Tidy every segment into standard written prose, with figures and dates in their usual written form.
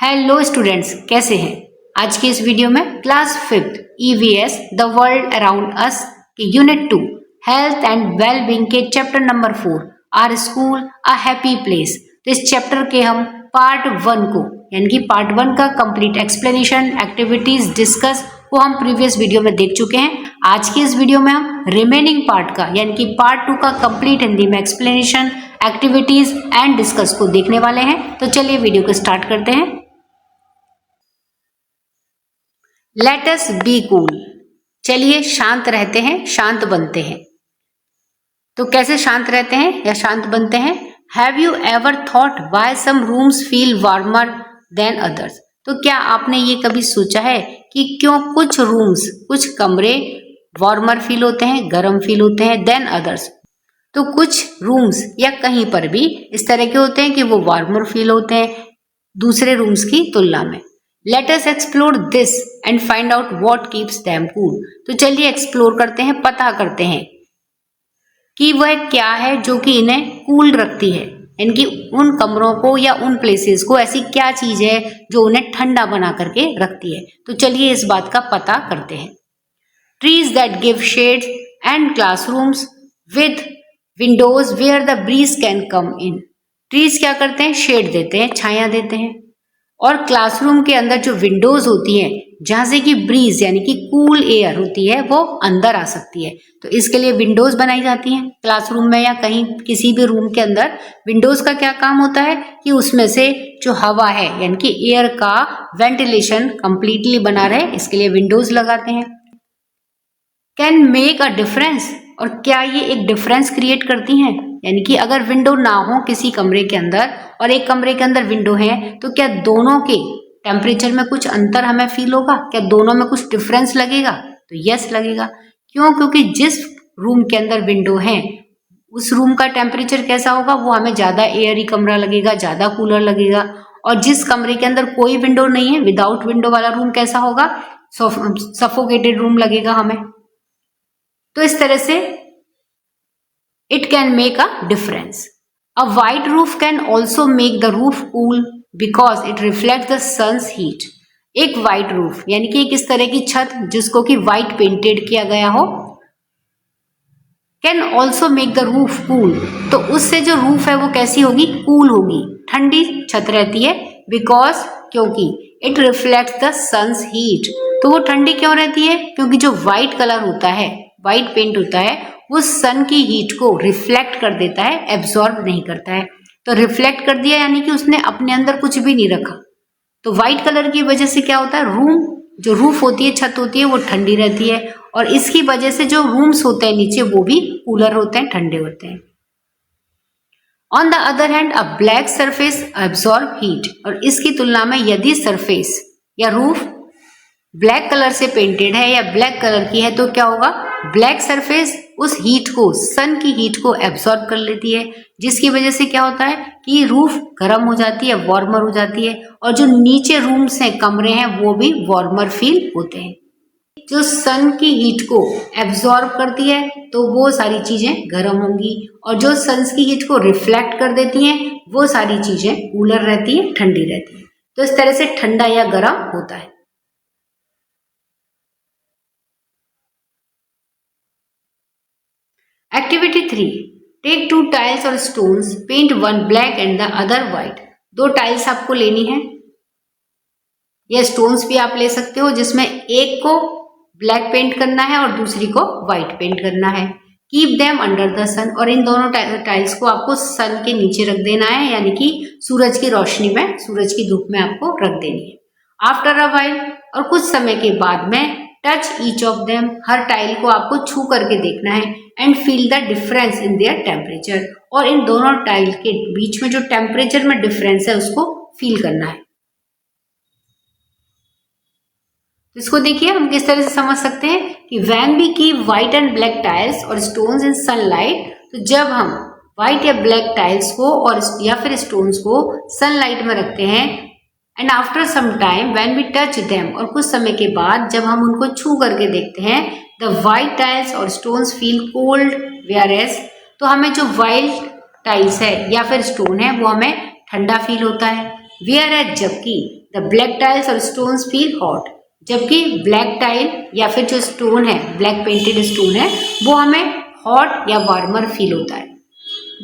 Hello students, कैसे हैं। आज की इस वीडियो में class 5th EVS the world around us के unit 2 health and well being के chapter number 4 our school a happy place. तो इस चैप्टर के हम पार्ट 1 को यानी कि पार्ट 1 का कंप्लीट एक्सप्लेनेशन, एक्टिविटीज डिस्कस को हम प्रीवियस वीडियो में देख चुके हैं। आज की इस वीडियो में हम रिमेनिंग पार्ट का यानी कि पार्ट 2 का कंप्लीट हिंदी में एक्सप्लेनेशन, एक्टिविटीज एंड डिस्कस को देखने वाले हैं। तो चलिए वीडियो को स्टार्ट करते हैं। Let us be cool. चलिए शांत रहते हैं, शांत बनते हैं। तो कैसे शांत रहते हैं या शांत बनते हैं? Have you ever thought why some rooms feel warmer than others? तो क्या आपने ये कभी सोचा है कि क्यों कुछ रूम्स, कुछ कमरे वार्मर फील होते हैं, गर्म फील होते हैं देन अदर्स? तो कुछ रूम्स या कहीं पर भी इस तरह के होते हैं कि वो वार्मर फील होते हैं दूसरे रूम्स की तुलना में। Let us explore this and find out what keeps them cool। तो चलिए एक्सप्लोर करते हैं, पता करते हैं कि वह क्या है जो कि इन्हें कूल रखती है, यानी कि उन कमरों को या उन प्लेसेस को ऐसी क्या चीज है जो उन्हें ठंडा बना करके रखती है। तो चलिए इस बात का पता करते हैं। Trees that give shades and classrooms with windows where the breeze can come in। Trees क्या करते हैं? शेड देते हैं, छाया देते हैं। और क्लासरूम के अंदर जो विंडोज होती हैं जहां से कि ब्रीज यानी कि कूल एयर होती है वो अंदर आ सकती है, तो इसके लिए विंडोज बनाई जाती हैं क्लासरूम में या कहीं किसी भी रूम के अंदर। विंडोज का क्या काम होता है कि उसमें से जो हवा है यानी कि एयर का वेंटिलेशन कंप्लीटली बना रहे, इसके लिए विंडोज लगाते हैं। Can make a difference. और क्या ये एक डिफरेंस क्रिएट करती हैं? यानी कि अगर विंडो ना हो किसी कमरे के अंदर और एक कमरे के अंदर विंडो है तो क्या दोनों के टेम्परेचर में कुछ अंतर हमें फील होगा? क्या दोनों में कुछ डिफरेंस लगेगा? तो यस लगेगा। क्यों? क्योंकि जिस रूम के अंदर विंडो है उस रूम का टेम्परेचर कैसा होगा? वो हमें ज्यादा एयरी कमरा लगेगा, ज्यादा कूलर लगेगा। और जिस कमरे के अंदर कोई विंडो नहीं है, विदाउट विंडो वाला रूम कैसा होगा? सफोकेटेड रूम लगेगा हमें। तो इस तरह से it can make a difference। A white roof can also make the roof cool because it reflects the sun's heat। एक white roof यानी कि एक इस तरह की छत जिसको कि white painted किया गया हो, can also make the roof cool। तो उससे जो roof है वो कैसी होगी? cool होगी, ठंडी छत रहती है। because क्योंकि it reflects the sun's heat। तो वो ठंडी क्यों रहती है? क्योंकि जो white कलर होता है, white पेंट होता है, वो सन की हीट को रिफ्लेक्ट कर देता है, एब्जॉर्ब नहीं करता है। तो रिफ्लेक्ट कर दिया यानी कि उसने अपने अंदर कुछ भी नहीं रखा। तो व्हाइट कलर की वजह से क्या होता है? रूम जो रूफ होती है, छत होती है, वो ठंडी रहती है और इसकी वजह से जो रूम्स होते हैं नीचे वो भी कूलर होते हैं, ठंडे होते हैं। On the other hand a black surface absorb heat. और इसकी तुलना में यदि सरफेस या रूफ ब्लैक कलर से पेंटेड है या ब्लैक कलर की है तो क्या होगा? ब्लैक सरफेस उस हीट को, सन की हीट को एब्जॉर्ब कर लेती है, जिसकी वजह से क्या होता है कि रूफ गर्म हो जाती है, वार्मर हो जाती है और जो नीचे रूम्स हैं, कमरे हैं, वो भी वार्मर फील होते हैं। जो सन की हीट को एब्जॉर्ब करती है तो वो सारी चीजें गर्म होंगी और जो सन की हीट को रिफ्लेक्ट कर देती हैं वो सारी चीजें कूलर रहती है, ठंडी रहती है। तो इस तरह से ठंडा या गर्म होता है। एक्टिविटी 3, टेक 2 टाइल्स और stones, paint 1 black and the other white. 2 tiles आपको लेनी है या स्टोन्स भी आप ले सकते हो, जिसमें एक को ब्लैक पेंट करना है और दूसरी को व्हाइट पेंट करना है। Keep them under the sun. और इन दोनों टाइल्स को आपको सन के नीचे रख देना है, यानी कि सूरज की रोशनी में, सूरज की धूप में आपको रख देनी है। आफ्टर अ व्हाइल, और कुछ समय के बाद में, touch each of them, her tile को आपको छू करके देखना है and feel the difference in their temperature. और इन दोनों टाइल के बीच में जो टेम्परेचर में डिफरेंस है उसको फील करना है। इसको देखिए हम किस तरह से समझ सकते हैं कि when we keep white and black tiles और स्टोन्स इन सनलाइट, तो जब हम व्हाइट या ब्लैक टाइल्स को और या फिर स्टोन्स को सनलाइट में रखते हैं, and after some time when we touch them, और कुछ समय के बाद जब हम उनको छू करके देखते हैं, द व्हाइट टाइल्स और स्टोन्स फील कोल्ड वेयरएज, तो हमें जो व्हाइट टाइल्स है या फिर स्टोन है वो हमें ठंडा फील होता है। वेयर एज जबकि द ब्लैक टाइल्स और स्टोन्स फील हॉट, जबकि ब्लैक टाइल या फिर जो स्टोन है, ब्लैक पेंटेड स्टोन है, वो हमें हॉट या वार्मर फील होता है।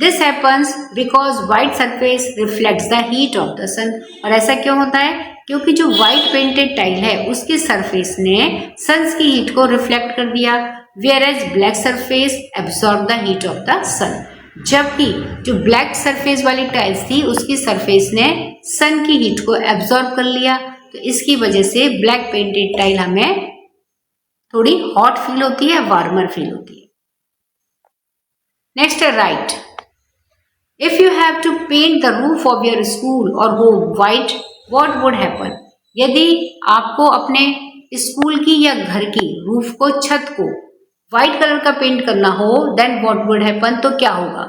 This happens because white surface reflects the heat of the sun, और ऐसा क्यों होता है? क्योंकि जो व्हाइट पेंटेड टाइल है उसके सरफेस ने सन्स की हीट को रिफ्लेक्ट कर दिया, whereas black surface absorb the heat of the sun, जबकि जो ब्लैक सरफेस वाली टाइल्स थी उसकी सरफेस ने सन की हीट को एब्सॉर्ब कर लिया। तो इसकी वजह से ब्लैक पेंटेड टाइल हमें थोड़ी हॉट फील होती है, वार्मर फील होती है। नेक्स्ट है right. If you have to paint the roof of your school or home white, what would happen? यदि आपको अपने स्कूल की या घर की रूफ को, छत को व्हाइट कलर का पेंट करना हो, then what would happen? तो क्या होगा?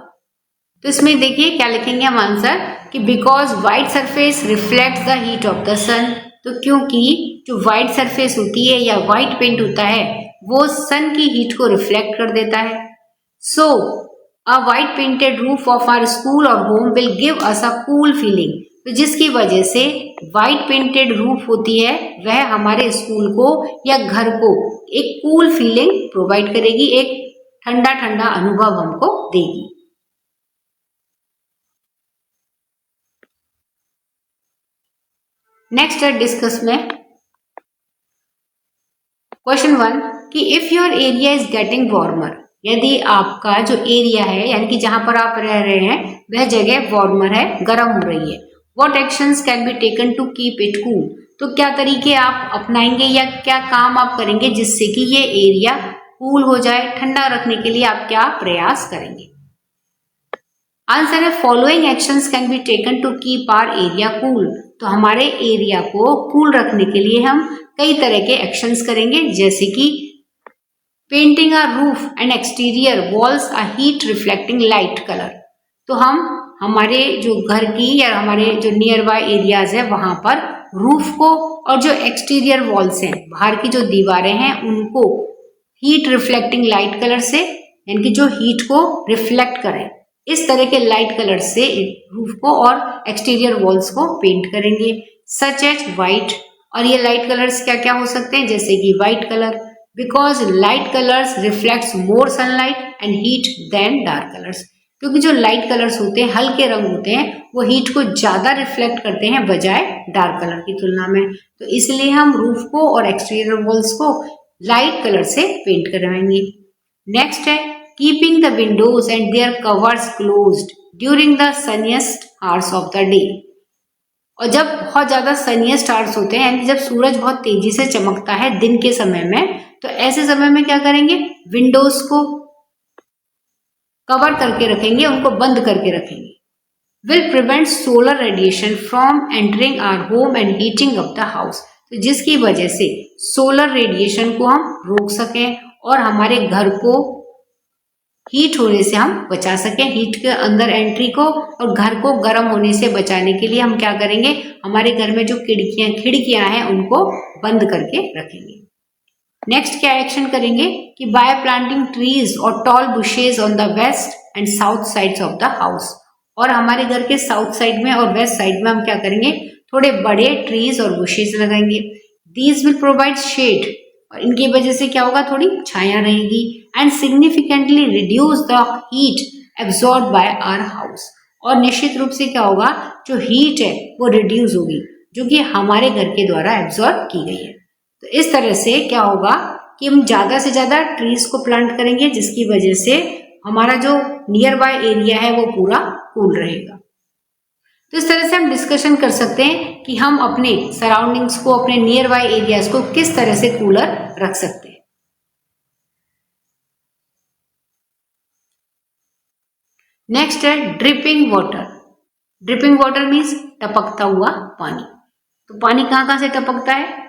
तो इसमें देखिए क्या लिखेंगे हम आंसर कि because white surface reflects the heat of the sun, तो क्योंकि जो व्हाइट सरफेस होती है या व्हाइट पेंट होता है वो सन की हीट को रिफ्लेक्ट कर देता है। सो A white painted roof of our school or home will give us a cool feeling. तो जिसकी वजह से white painted roof होती है वह हमारे स्कूल को या घर को एक cool feeling प्रोवाइड करेगी, एक ठंडा ठंडा अनुभव हमको देगी। नेक्स्ट है डिस्कस में क्वेश्चन 1 कि if your area is getting warmer, यदि आपका जो एरिया है यानी कि जहां पर आप रह रहे हैं वह जगह वार्मर है, गर्म हो रही है, what actions can be taken to keep it cool, तो क्या तरीके आप अपनाएंगे या क्या काम आप करेंगे जिससे कि ये एरिया कूल हो जाए, ठंडा रखने के लिए आप क्या प्रयास करेंगे? आंसर है following actions can be taken to keep our area cool, तो हमारे एरिया को कूल रखने के लिए हम कई तरह के एक्शंस करेंगे, जैसे कि painting a roof and exterior walls a heat reflecting light colour, तो हम हमारे जो घर की या हमारे जो नियर बाय एरियाज है वहां पर रूफ को और जो एक्सटीरियर वॉल्स हैं, बाहर की जो दीवारें हैं, उनको हीट रिफ्लेक्टिंग लाइट कलर से, यानी कि जो हीट को रिफ्लेक्ट करें, इस तरह के लाइट कलर से रूफ को और एक्सटीरियर वॉल्स को पेंट करेंगे, सच एज व्हाइट, और ये लाइट कलर्स क्या क्या हो सकते हैं, जैसे कि white colour, because light colours reflects more sunlight and heat than dark colours, क्योंकि जो लाइट कलर्स होते हैं, हल्के रंग होते हैं, वो हीट को ज्यादा रिफ्लेक्ट करते हैं बजाय डार्क कलर की तुलना में, तो इसलिए हम रूफ को और एक्सटीरियर वॉल्स को लाइट कलर से पेंट करवाएंगे। नेक्स्ट है keeping the windows and their covers closed during the sunniest hours of the day, और जब बहुत ज्यादा सनीएस्ट आवर्स होते हैं यानी जब सूरज बहुत तेजी से चमकता है दिन के समय में, तो ऐसे समय में क्या करेंगे, विंडोज को कवर करके रखेंगे, उनको बंद करके रखेंगे। Will prevent solar radiation from entering our home and heating up the house, तो जिसकी वजह से सोलर रेडिएशन को हम रोक सकें और हमारे घर को हीट होने से हम बचा सकें, हीट के अंदर एंट्री को और घर को गर्म होने से बचाने के लिए हम क्या करेंगे, हमारे घर में जो खिड़कियां हैं उनको बंद करके रखेंगे। नेक्स्ट क्या एक्शन करेंगे कि बाय प्लांटिंग ट्रीज और tall bushes on the west and south sides of the house, और हमारे घर के साउथ साइड में और वेस्ट साइड में हम क्या करेंगे, थोड़े बड़े ट्रीज और बुशेज लगाएंगे। दीज विल प्रोवाइड शेड, और इनकी वजह से क्या होगा, थोड़ी छाया रहेगी, and significantly reduce the heat absorb by our house, और निश्चित रूप से क्या होगा, जो हीट है वो रिड्यूस होगी जो कि हमारे घर के द्वारा एब्सॉर्ब की गई है। तो इस तरह से क्या होगा कि हम ज्यादा से ज्यादा ट्रीज को प्लांट करेंगे, जिसकी वजह से हमारा जो नियर बाय एरिया है वो पूरा कूल रहेगा। तो इस तरह से हम डिस्कशन कर सकते हैं कि हम अपने सराउंडिंग्स को, अपने नियर बाय एरियाज को किस तरह से कूलर रख सकते हैं। नेक्स्ट है dripping water. Dripping water means टपकता हुआ पानी। तो पानी कहाँ से टपकता है,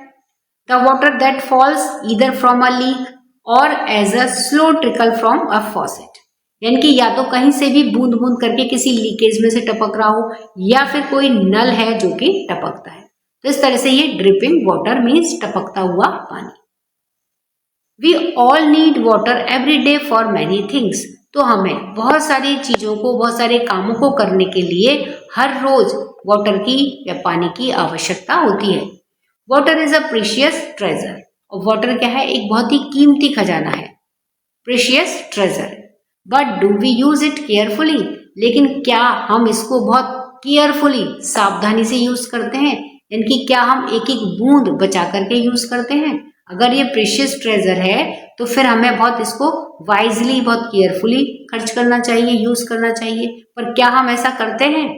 the water that falls either from a leak or as a slow trickle from a faucet, यानी कि या तो कहीं से भी बूंद बूंद करके किसी लीकेज में से टपक रहा हो, या फिर कोई नल है जो कि टपकता है। तो इस तरह से ये ड्रिपिंग वाटर मीन्स टपकता हुआ पानी। We all need water every day for many things, तो हमें बहुत सारी चीज़ों को, बहुत सारे कामों को करने के लिए हर रोज वाटर की या पानी की आवश्यकता होती है। Water is a precious treasure. और वाटर क्या है? एक बहुत ही कीमती खजाना है, precious treasure. But do we use it carefully? लेकिन क्या हम इसको बहुत केयरफुली, सावधानी से यूज करते हैं? यानी कि क्या हम एक एक बूंद बचा करके यूज करते हैं? अगर ये प्रीशियस ट्रेजर है तो फिर हमें बहुत इसको वाइजली, बहुत केयरफुली खर्च करना चाहिए, यूज करना चाहिए। पर क्या हम ऐसा करते हैं?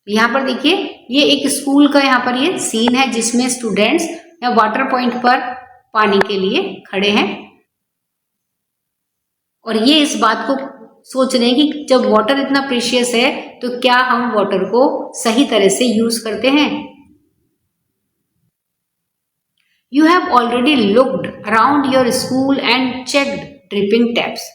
यहाँ पर देखिए, ये एक स्कूल का यहाँ पर ये सीन है जिसमें स्टूडेंट्स या वाटर पॉइंट पर पानी के लिए खड़े हैं और ये इस बात को सोच रहे हैं कि जब वाटर इतना प्रीशियस है तो क्या हम वाटर को सही तरह से यूज करते हैं। You have already looked around your school and checked dripping taps.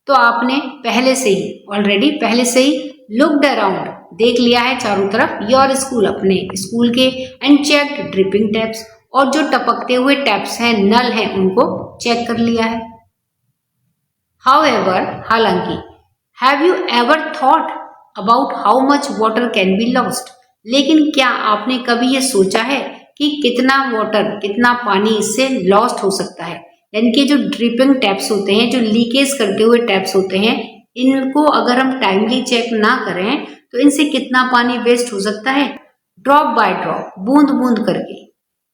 तो आपने पहले से ही लुक्ड अराउंड, देख लिया है चारों तरफ, योर स्कूल, अपने स्कूल के, एंड चेक्ड ड्रिपिंग टैप्स, और जो टपकते हुए टैप्स हैं, नल हैं, उनको चेक कर लिया है। However, हालांकि, have you ever thought about how much water can be lost? लेकिन क्या आपने कभी ये सोचा है कि कितना वाटर, कितना पानी इससे लॉस्ट हो सकता है? यानी कि जो ड्रिपिंग टैप्स होते हैं, जो लीकेज करते हुए टैप्स होते हैं, इनको अगर हम टाइमली चेक ना करें तो इनसे कितना पानी वेस्ट हो सकता है? ड्रॉप बाय ड्रॉप, बूंद बूंद करके।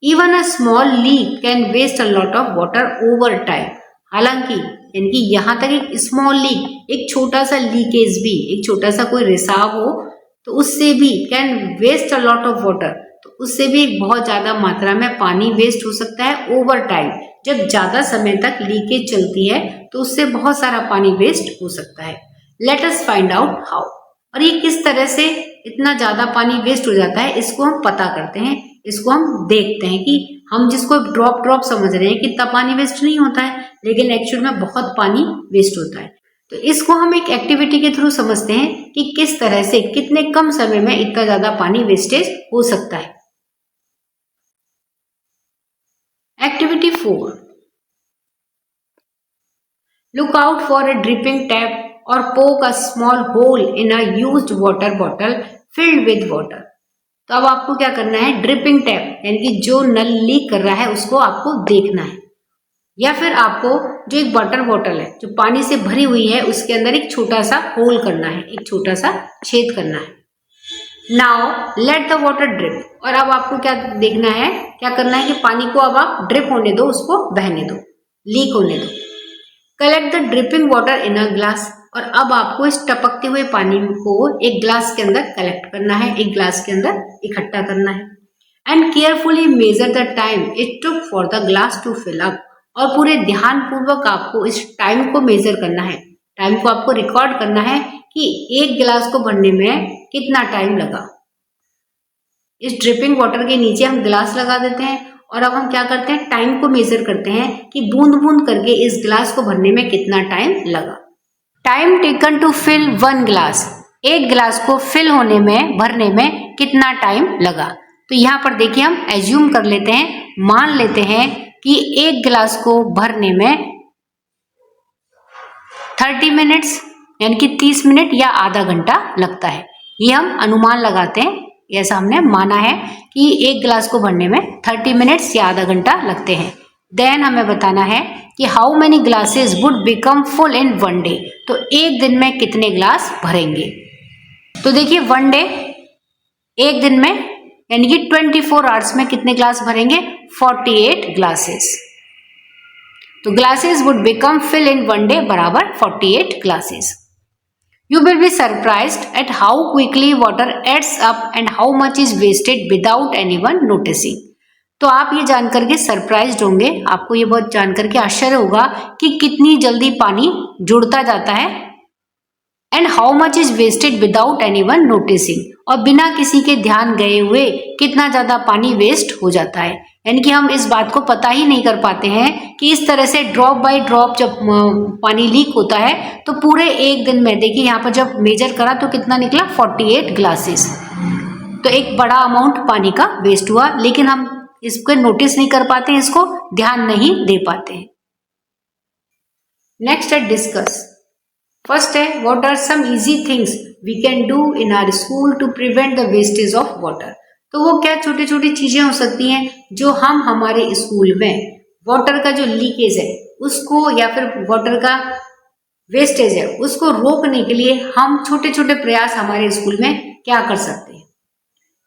Even a small leak can waste a lot of water over time. हालांकि, यानी कि यहाँ तक एक स्मॉल लीक, एक छोटा सा लीकेज भी, एक छोटा सा कोई रिसाव हो तो उससे भी can waste a lot of water, तो उससे भी बहुत ज्यादा मात्रा में पानी वेस्ट हो सकता है ओवर टाइम। जब ज्यादा समय तक लीकेज चलती है तो उससे बहुत सारा पानी वेस्ट हो सकता है। Let us find out how. और ये किस तरह से इतना ज्यादा पानी वेस्ट हो जाता है, इसको हम पता करते हैं, इसको हम देखते हैं कि हम जिसको ड्रॉप ड्रॉप समझ रहे हैं कि इतना पानी वेस्ट नहीं होता है, लेकिन एक्चुअल में बहुत पानी वेस्ट होता है। तो इसको हम एक एक्टिविटी के थ्रू समझते हैं कि किस तरह से कितने कम समय में इतना ज्यादा पानी वेस्टेज हो सकता है। Activity 4, look out for a dripping tap और poke a small hole in a used water bottle filled with water. तो अब आपको क्या करना है? ड्रिपिंग टैप, यानी कि जो नल लीक कर रहा है उसको आपको देखना है, या फिर आपको जो एक वाटर बॉटल है जो पानी से भरी हुई है उसके अंदर एक छोटा सा होल करना है, एक छोटा सा छेद करना है। Now let the water drip. और अब आपको क्या देखना है, क्या करना है कि पानी को अब आप ड्रिप होने दो, उसको बहने दो, लीक होने दो। Collect the dripping water in a glass. और अब आपको इस टपकते हुए पानी को एक ग्लास के अंदर कलेक्ट करना है, एक ग्लास के अंदर इकट्ठा करना है। And carefully measure the time it took for the glass to fill up. और पूरे ध्यान पूर्वक आपको इस टाइम को मेजर करना है, टाइम को आपको रिकॉर्ड करना है कि एक गिलास को भरने में कितना टाइम लगा। इस ड्रिपिंग वाटर के नीचे हम गिलास लगा देते हैं और अब हम क्या करते हैं, टाइम को मेजर करते हैं कि बूंद बूंद करके इस गिलास को भरने में कितना टाइम लगा। टाइम टेकन टू फिल 1 गिलास, एक गिलास को फिल होने में, भरने में कितना टाइम लगा। तो यहाँ पर देखिए हम एज्यूम कर लेते हैं, मान लेते हैं कि एक गिलास को भरने में 30 मिनट्स, यानी कि 30 मिनट या आधा घंटा लगता है। ये हम अनुमान लगाते हैं, ऐसा हमने माना है कि एक गिलास को भरने में 30 मिनट्स या आधा घंटा लगते हैं। देन हमें बताना है कि how many glasses would become full in 1 day. तो एक दिन में कितने ग्लास भरेंगे। तो देखिए 1 डे, एक दिन में, यानी कि 24 आवर्स में कितने ग्लास भरेंगे? 48 ग्लासेस। तो glasses would become fill in 1 day बराबर 48 glasses. You will be surprised at how quickly water adds up and how much is wasted without anyone noticing. तो आप ये जानकर के सरप्राइज्ड होंगे, आपको ये बहुत जानकर के आश्चर्य होगा कि कितनी जल्दी पानी जुड़ता जाता है, and how much is wasted without anyone noticing, और बिना किसी के ध्यान गए हुए कितना ज्यादा पानी वेस्ट हो जाता है। यानी कि हम इस बात को पता ही नहीं कर पाते हैं कि इस तरह से ड्रॉप बाय ड्रॉप जब पानी लीक होता है तो पूरे एक दिन में, देखिए यहाँ पर जब मेजर करा तो कितना निकला, 48 ग्लासेस। तो एक बड़ा अमाउंट पानी का वेस्ट हुआ, लेकिन हम इसको नोटिस नहीं कर पाते हैं, इसको ध्यान नहीं दे पाते हैं। नेक्स्ट है डिस्कस। फर्स्ट है what are some easy things we can do in our school to prevent the wastage of water. तो वो क्या छोटी छोटी चीजें हो सकती हैं जो हम हमारे स्कूल में वाटर का जो लीकेज है उसको या फिर वाटर का वेस्टेज है उसको रोकने के लिए हम छोटे छोटे प्रयास हमारे स्कूल में क्या कर सकते हैं।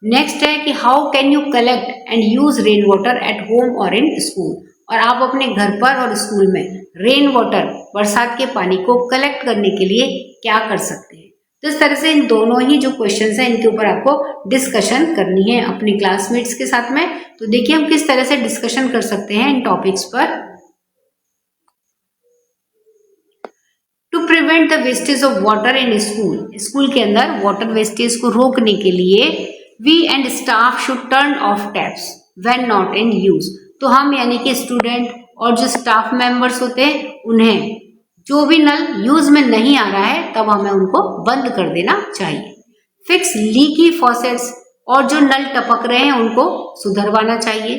नेक्स्ट है कि how can you collect and use rain water at home और इन स्कूल। और आप अपने घर पर और स्कूल में रेन वाटर बरसात के पानी को कलेक्ट करने के लिए क्या कर सकते हैं। तो इस तरह से इन दोनों ही जो क्वेश्चंस हैं इनके ऊपर आपको डिस्कशन करनी है अपने क्लासमेट्स के साथ में। तो देखिए हम किस तरह से डिस्कशन कर सकते हैं इन टॉपिक्स पर। To prevent the wastage of water in school, school के अंदर वाटर वेस्टेज को रोकने के लिए we and staff should turn off taps when not in use. तो हम यानी कि स्टूडेंट और जो स्टाफ मेंबर्स होते हैं उन्हें जो भी नल यूज में नहीं आ रहा है तब हमें उनको बंद कर देना चाहिए। फिक्स लीकी फॉसेट्स, और जो नल टपक रहे हैं उनको सुधरवाना चाहिए।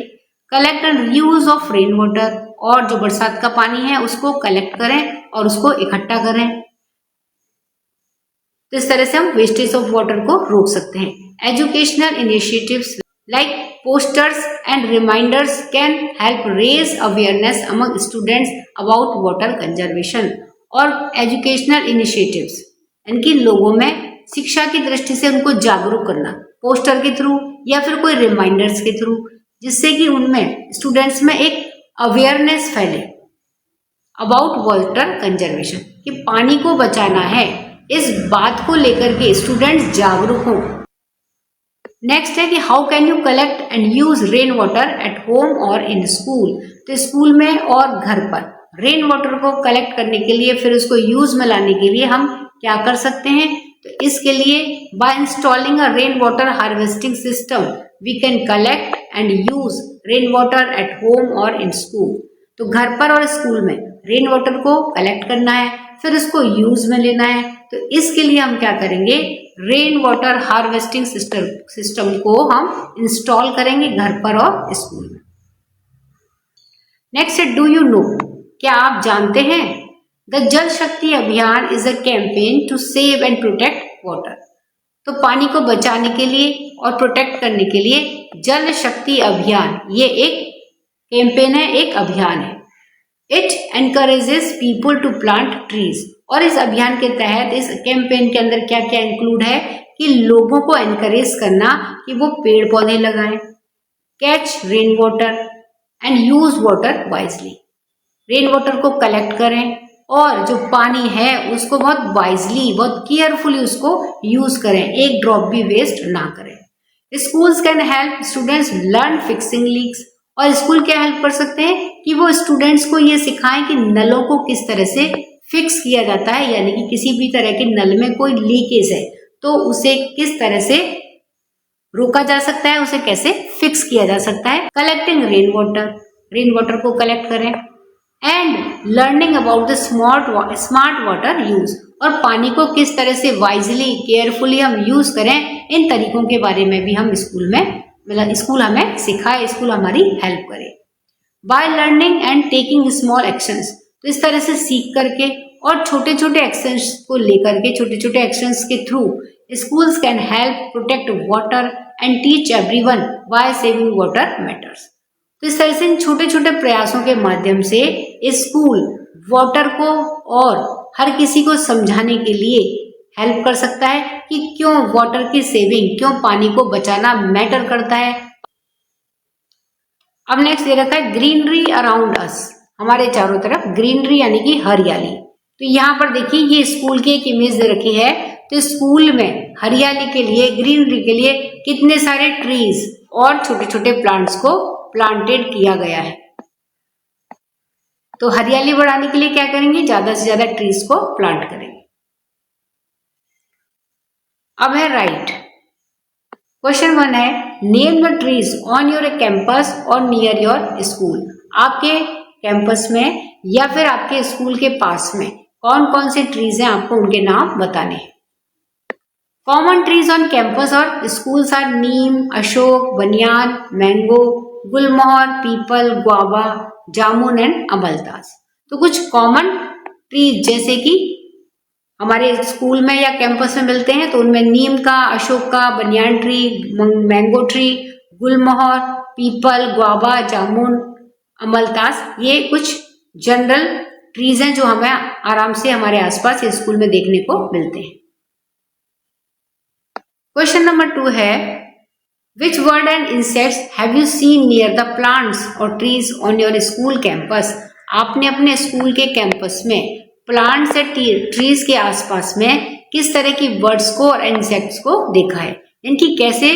Collect and use of rain water, और जो बरसात का पानी है उसको कलेक्ट करें और उसको इकट्ठा करें। तो इस तरह से हम वेस्टेज ऑफ वाटर को रोक सकते हैं। Educational initiatives like posters and reminders can help raise awareness among students about water conservation. और एजुकेशनल इनिशिएटिव्स यानी कि लोगों में शिक्षा की दृष्टि से उनको जागरूक करना पोस्टर के थ्रू या फिर कोई रिमाइंडर्स के थ्रू, जिससे कि उनमें स्टूडेंट्स में एक अवेयरनेस फैले अबाउट वाटर कंजर्वेशन कि पानी को बचाना है, इस बात को लेकर के स्टूडेंट्स जागरूक हों। नेक्स्ट है कि how can you collect and use rain water at home और इन स्कूल। तो स्कूल में और घर पर रेन वाटर को कलेक्ट करने के लिए फिर उसको यूज में लाने के लिए हम क्या कर सकते हैं। तो इसके लिए by installing a rain water harvesting system we can collect and use rain water at home और इन स्कूल। तो घर पर और स्कूल में रेन वाटर को कलेक्ट करना है फिर उसको यूज में लेना है। तो इसके लिए हम क्या करेंगे, रेन वाटर हार्वेस्टिंग सिस्टम को हम इंस्टॉल करेंगे घर पर और स्कूल में। नेक्स्ट है डू यू नो, क्या आप जानते हैं the Jal Shakti Abhiyan is a campaign to save and protect water. तो पानी को बचाने के लिए और प्रोटेक्ट करने के लिए जल शक्ति अभियान ये एक कैंपेन है, एक अभियान है। It encourages people to plant trees. और इस अभियान के तहत इस कैंपेन के अंदर क्या क्या इंक्लूड है कि लोगों को एनकरेज करना कि वो पेड़ पौधे लगाएं, catch rain water and use water wisely. Rain water को कलेक्ट करें और जो पानी है उसको बहुत वाइजली बहुत केयरफुली उसको यूज करें, एक ड्रॉप भी वेस्ट ना करें। Schools can help students learn fixing leaks. और स्कूल क्या हेल्प कर सकते हैं कि वो स्टूडेंट्स को ये सिखाएं कि नलों को किस तरह से फिक्स किया जाता है, यानी कि किसी भी तरह के नल में कोई लीकेज है तो उसे किस तरह से रोका जा सकता है, उसे कैसे फिक्स किया जा सकता है। कलेक्टिंग रेन वाटर को कलेक्ट करें and learning about the smart water use. और पानी को किस तरह से वाइजली केयरफुली हम यूज करें, इन तरीकों के बारे में भी हम स्कूल में मतलब स्कूल हमें सिखाए, स्कूल हमारी हेल्प करे। By learning and taking small actions, तो इस तरह से सीख करके और छोटे छोटे एक्शंस को लेकर के छोटे छोटे एक्शंस के through schools can help protect water and teach everyone why saving water matters. तो इस तरह से इन छोटे छोटे प्रयासों के माध्यम से स्कूल वाटर को और हर किसी को समझाने के लिए हेल्प कर सकता है कि क्यों वाटर की सेविंग, क्यों पानी को बचाना मैटर करता है। अब नेक्स्ट दे रखा है ग्रीनरी अराउंड अस, हमारे चारों तरफ ग्रीनरी यानी कि हरियाली। तो यहाँ पर देखिए ये स्कूल की एक इमेज दे रखी है। तो स्कूल में हरियाली के लिए, ग्रीनरी के लिए कितने सारे ट्रीज और छोटे छोटे प्लांट्स को प्लांटेड किया गया है। तो हरियाली बढ़ाने के लिए क्या करेंगे, ज्यादा से ज्यादा ट्रीज को प्लांट करेंगे। अब है राइट। क्वेश्चन 1 है name the trees on your campus और नियर योर स्कूल। आपके कैंपस में या फिर आपके स्कूल के पास में कौन कौन से ट्रीज हैं, आपको उनके नाम बताने हैं। Common trees on campus or schools are neem, ashoka, banyan, mango, gulmohar, peepal, guava, jamun and amaltas. तो कुछ कॉमन ट्रीज जैसे कि हमारे स्कूल में या कैंपस में मिलते हैं, तो उनमें नीम का, अशोक का, बनियान ट्री, मैंगो ट्री, गुलमोहर, पीपल, गुआवा, जामुन, अमलतास, ये कुछ जनरल ट्रीज हैं जो हमें आराम से हमारे आसपास या स्कूल में देखने को मिलते हैं। क्वेश्चन नंबर 2 है, which bird and insects have you seen near the plants or trees on your school campus? आपने अपने स्कूल के कैंपस में प्लांट्स या ट्रीज के आसपास में किस तरह की बर्ड्स को और इंसेक्ट्स को देखा है, इनकी कैसे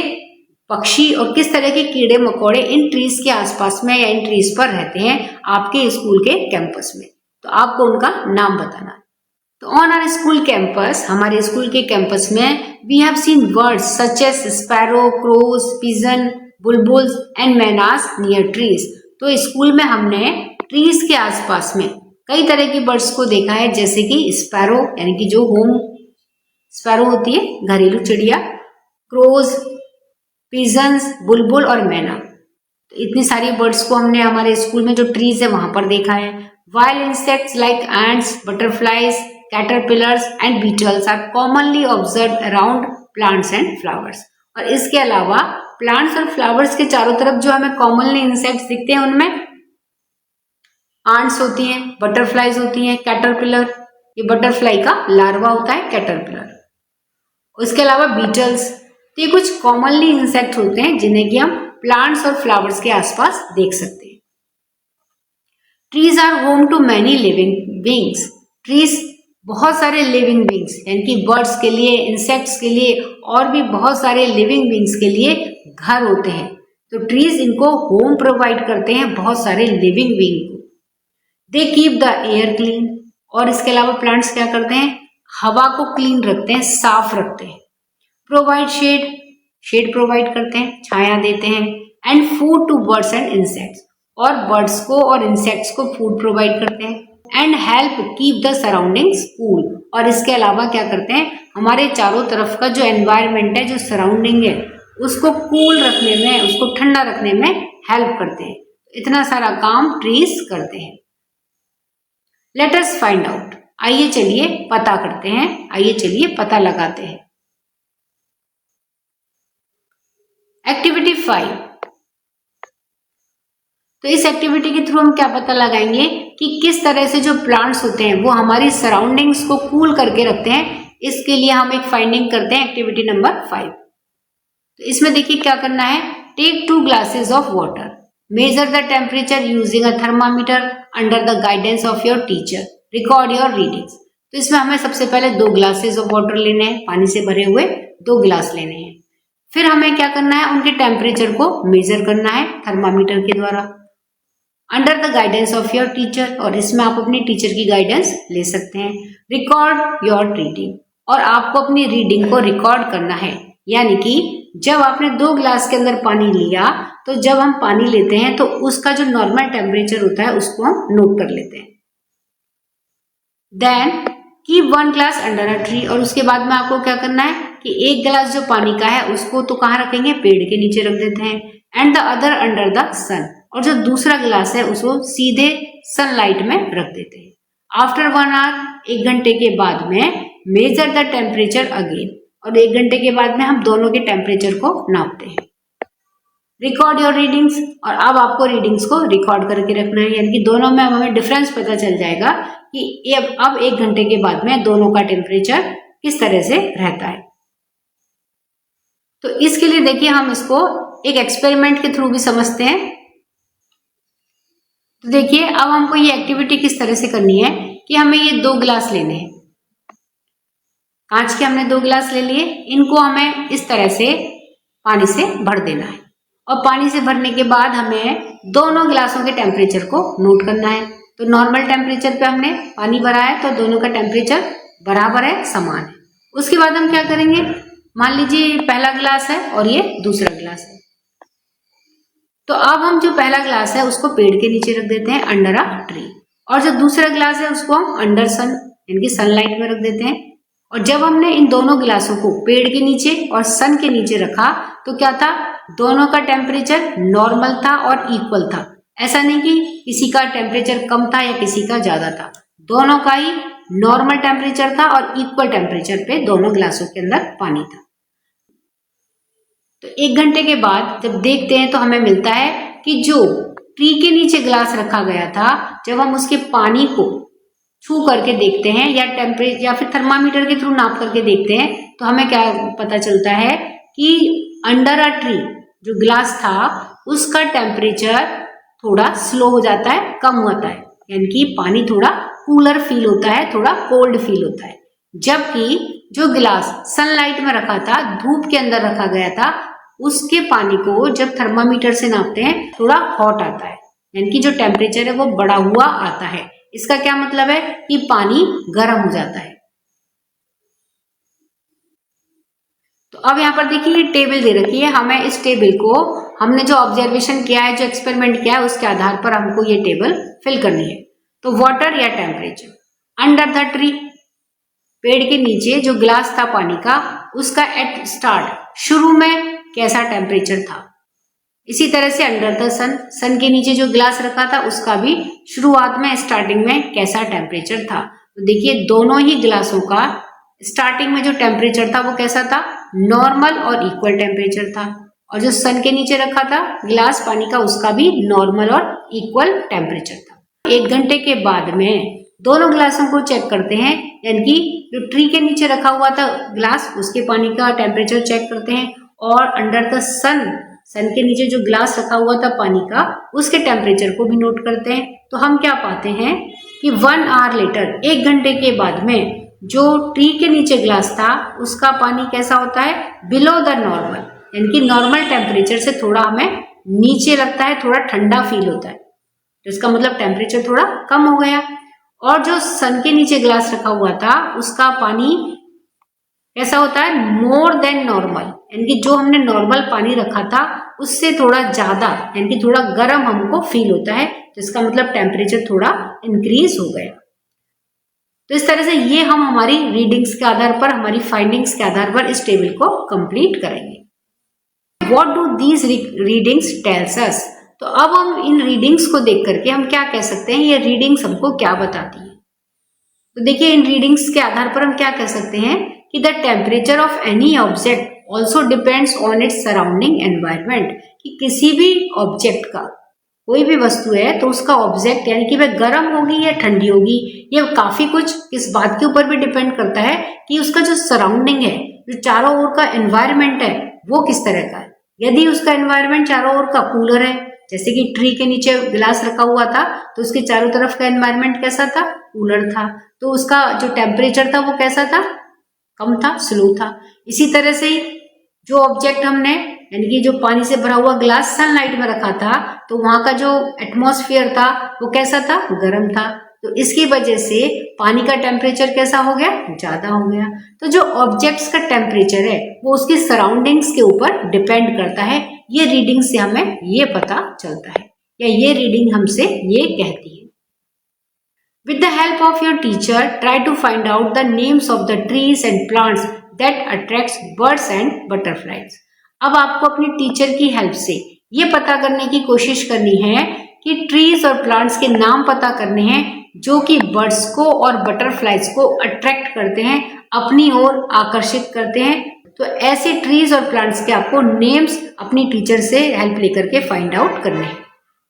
पक्षी और किस तरह के कीड़े मकोड़े इन ट्रीज के आसपास में या इन ट्रीज पर रहते हैं आपके स्कूल के कैंपस में, तो आपको उनका नाम बताना है। तो ऑन आवर स्कूल कैंपस, हमारे स्कूल के कैंपस में we have seen birds such as sparrow, crows, pigeon, bulbuls and mynas near trees. तो स्कूल में हमने ट्रीज के आसपास में कई तरह की बर्ड्स को देखा है, जैसे कि स्पैरो यानी कि जो होम स्पैरो होती है, घरेलू चिड़िया, क्रोज, पिजन्स, बुलबुल और मैना। तो इतनी सारी बर्ड्स को हमने हमारे स्कूल में जो ट्रीज है वहां पर देखा है। Wild insects like ants, butterflies, caterpillars and beetles are commonly observe around plants and flowers. और इसके अलावा प्लांट्स और फ्लावर्स के चारों तरफ जो हमें कॉमनली इंसेक्ट्स दिखते हैं, उनमें आंट्स होती हैं, बटरफ्लाइज होती हैं, कैटरपिलर, ये बटरफ्लाई का लार्वा होता है कैटरपिलर। उसके अलावा बीटल्स, तो ये कुछ कॉमनली इंसेक्ट होते हैं जिन्हें कि हम प्लांट्स और फ्लावर्स के आसपास देख सकते हैं। Trees are home to many living beings. Trees बहुत सारे लिविंग बींग्स यानी कि बर्ड्स के लिए, इंसेक्ट्स के लिए और भी बहुत सारे लिविंग बींग्स के लिए घर होते हैं। तो ट्रीज इनको होम प्रोवाइड करते हैं बहुत सारे लिविंग बींग को। They keep the air clean, और इसके अलावा प्लांट्स क्या करते हैं, हवा को क्लीन रखते हैं, साफ रखते हैं। प्रोवाइड शेड, शेड प्रोवाइड करते हैं, छाया देते हैं। And food to birds and insects, और बर्ड्स को और इंसेक्ट्स को फूड प्रोवाइड करते हैं। And help keep the surroundings cool, और इसके अलावा क्या करते हैं, हमारे चारों तरफ का जो एनवायरनमेंट है, जो सराउंडिंग है, उसको कूल रखने में, उसको ठंडा रखने में हेल्प करते हैं। इतना सारा काम ट्रीज करते हैं। लेट अस फाइंड आउट, आइए चलिए पता करते हैं, आइए चलिए पता लगाते हैं। एक्टिविटी 5, तो इस एक्टिविटी के थ्रू हम क्या पता लगाएंगे कि किस तरह से जो प्लांट्स होते हैं वो हमारी सराउंडिंग्स को कूल करके रखते हैं। इसके लिए हम एक फाइंडिंग करते हैं, एक्टिविटी नंबर 5। तो इसमें देखिए क्या करना है, take 2 glasses of water, measure the temperature using a thermometer under the guidance of your teacher, record your readings. तो इसमें हमें सबसे पहले 2 ग्लासेस ऑफ वाटर लेने हैं, पानी से भरे हुए 2 गिलास लेने हैं। फिर हमें क्या करना है, उनके टेम्परेचर को मेजर करना है थर्मामीटर के द्वारा, under the guidance of your teacher, और इसमें आप अपनी टीचर की गाइडेंस ले सकते हैं। रिकॉर्ड योर रीडिंग, और आपको अपनी रीडिंग को रिकॉर्ड करना है, यानी कि जब आपने 2 गिलास के अंदर पानी लिया, तो जब हम पानी लेते हैं तो उसका जो नॉर्मल टेम्परेचर होता है उसको हम नोट कर लेते हैं। Then keep 1 glass under a tree, और उसके बाद में आपको क्या करना है कि 1 गिलास जो पानी का है उसको तो कहाँ रखेंगे, पेड़ के नीचे रख देते हैं। And the other under the sun, और जो दूसरा गिलास है उसको सीधे सनलाइट में रख देते हैं। आफ्टर 1 आवर, 1 घंटे के बाद में मेजर द टेम्परेचर अगेन, और 1 घंटे के बाद में हम दोनों के टेम्परेचर को नापते हैं। रिकॉर्ड योर रीडिंग्स, और अब आपको रीडिंग्स को रिकॉर्ड करके रखना है, यानी कि दोनों में हमें डिफरेंस पता चल जाएगा कि अब 1 घंटे के बाद में दोनों का टेम्परेचर किस तरह से रहता है। तो इसके लिए देखिए हम इसको एक एक्सपेरिमेंट के थ्रू भी समझते हैं। तो देखिए अब हमको ये एक्टिविटी किस तरह से करनी है कि हमें ये 2 गिलास लेने हैं, कांच के हमने 2 गिलास ले लिए, इनको हमें इस तरह से पानी से भर देना है, और पानी से भरने के बाद हमें दोनों गिलासों के टेम्परेचर को नोट करना है। तो नॉर्मल टेम्परेचर पे हमने पानी भरा है, तो दोनों का टेम्परेचर बराबर है, समान है। उसके बाद हम क्या करेंगे, मान लीजिए पहला गिलास है और ये दूसरा गिलास है, तो अब हम जो पहला गिलास है उसको पेड़ के नीचे रख देते हैं, अंडर अ ट्री, और जो दूसरा गिलास है उसको हम अंडर सन यानी कि सनलाइट में रख देते हैं। और जब हमने इन दोनों गिलासों को पेड़ के नीचे और सन के नीचे रखा तो क्या था, दोनों का टेम्परेचर नॉर्मल था और इक्वल था। ऐसा नहीं कि किसी का टेम्परेचर कम था या किसी का ज्यादा था, दोनों का ही नॉर्मल टेम्परेचर था और इक्वल टेम्परेचर पे दोनों गिलासों के अंदर पानी था। तो 1 घंटे के बाद जब देखते हैं तो हमें मिलता है कि जो ट्री के नीचे गिलास रखा गया था, जब हम उसके पानी को छू करके देखते हैं या टेम्परेचर या फिर थर्मामीटर के थ्रू नाप करके देखते हैं, तो हमें क्या पता चलता है कि अंडर अ ट्री जो गिलास था उसका टेम्परेचर थोड़ा स्लो हो जाता है, कम होता है, यानी कि पानी थोड़ा कूलर फील होता है, थोड़ा कोल्ड फील होता है। जबकि जो गिलास सनलाइट में रखा था, धूप के अंदर रखा गया था, उसके पानी को जब थर्मामीटर से नापते हैं थोड़ा हॉट आता है, यानी कि जो टेम्परेचर है वो बढ़ा हुआ आता है। इसका क्या मतलब है कि पानी गर्म हो जाता है। तो अब यहाँ पर देखिए ये टेबल दे रखी है, हमें इस टेबल को हमने जो ऑब्जर्वेशन किया है, जो एक्सपेरिमेंट किया है, उसके आधार पर हमको ये टेबल फिल करनी है। तो वाटर या टेम्परेचर अंडर द ट्री, पेड़ के नीचे जो गिलास था पानी का, उसका एट स्टार्ट शुरू में कैसा टेम्परेचर था। इसी तरह से अंडर द सन, सन के नीचे जो गिलास रखा था उसका भी शुरुआत में स्टार्टिंग में कैसा टेम्परेचर था। तो देखिए दोनों ही गिलासों का स्टार्टिंग में जो टेम्परेचर था वो कैसा था, नॉर्मल और इक्वल टेम्परेचर था। और जो सन के नीचे रखा था गिलास पानी का, उसका भी नॉर्मल और इक्वल टेम्परेचर था। 1 घंटे के बाद में दोनों गिलासों को चेक करते हैं, यानी कि जो ट्री के नीचे रखा हुआ था गिलास उसके पानी का टेम्परेचर चेक करते हैं, और अंडर द सन, सन के नीचे जो गिलास रखा हुआ था पानी का, उसके टेम्परेचर को भी नोट करते हैं। तो हम क्या पाते हैं कि 1 आवर लेटर, 1 घंटे के बाद में जो ट्री के नीचे गिलास था उसका पानी कैसा होता है, बिलो द नॉर्मल, यानी कि नॉर्मल टेम्परेचर से थोड़ा हमें नीचे लगता है, थोड़ा ठंडा फील होता है। तो इसका मतलब टेम्परेचर थोड़ा कम हो गया। और जो सन के नीचे गिलास रखा हुआ था उसका पानी कैसा होता है, मोर देन नॉर्मल, यानी कि जो हमने नॉर्मल पानी रखा था उससे थोड़ा ज्यादा, यानी कि थोड़ा गर्म हमको फील होता है। तो इसका मतलब टेम्परेचर थोड़ा इंक्रीज हो गया। तो इस तरह से ये हम हमारी रीडिंग्स के आधार पर, हमारी फाइंडिंग्स के आधार पर इस टेबल को कंप्लीट करेंगे। What do these readings tells us, तो अब हम इन रीडिंग्स को देख करके हम क्या कह सकते हैं, ये रीडिंग्स हमको क्या बताती है। तो देखिए इन रीडिंग्स के आधार पर हम क्या कह सकते हैं कि the temperature of any object also depends on its surrounding environment, कि किसी भी ऑब्जेक्ट का, कोई भी वस्तु है तो उसका ऑब्जेक्ट यानी कि वह गर्म होगी या ठंडी होगी, ये काफी कुछ इस बात के ऊपर भी डिपेंड करता है कि उसका जो सराउंडिंग है, जो चारों ओर का एनवायरमेंट है, वो किस तरह का है। यदि उसका एनवायरमेंट चारों ओर का कूलर है, जैसे कि ट्री के नीचे गिलास रखा हुआ था तो उसके चारों तरफ का एनवायरमेंट कैसा था, कूलर था, तो उसका जो टेम्परेचर था वो कैसा था, कम था, स्लो था। इसी तरह से जो ऑब्जेक्ट हमने, यानी कि जो पानी से भरा हुआ ग्लास सनलाइट में रखा था, तो वहां का जो एटमॉस्फेयर था वो कैसा था, गर्म था। तो इसकी वजह से पानी का टेम्परेचर कैसा हो गया, ज्यादा हो गया। तो जो ऑब्जेक्ट्स का टेम्परेचर है वो उसकी सराउंडिंग्स के ऊपर डिपेंड करता है। ये रीडिंग से हमें ये पता चलता है, या ये रीडिंग हमसे ये कहती है। With the help of your teacher, try to find out the names of the trees and plants that attracts birds and butterflies. अब आपको अपनी टीचर की हेल्प से ये पता करने की कोशिश करनी है कि ट्रीज और प्लांट्स के नाम पता करने हैं जो कि बर्ड्स को और बटरफ्लाइज को अट्रैक्ट करते हैं, अपनी ओर आकर्षित करते हैं। तो ऐसे ट्रीज और प्लांट्स के आपको नेम्स अपनी टीचर से हेल्प लेकर के फाइंड आउट करने हैं।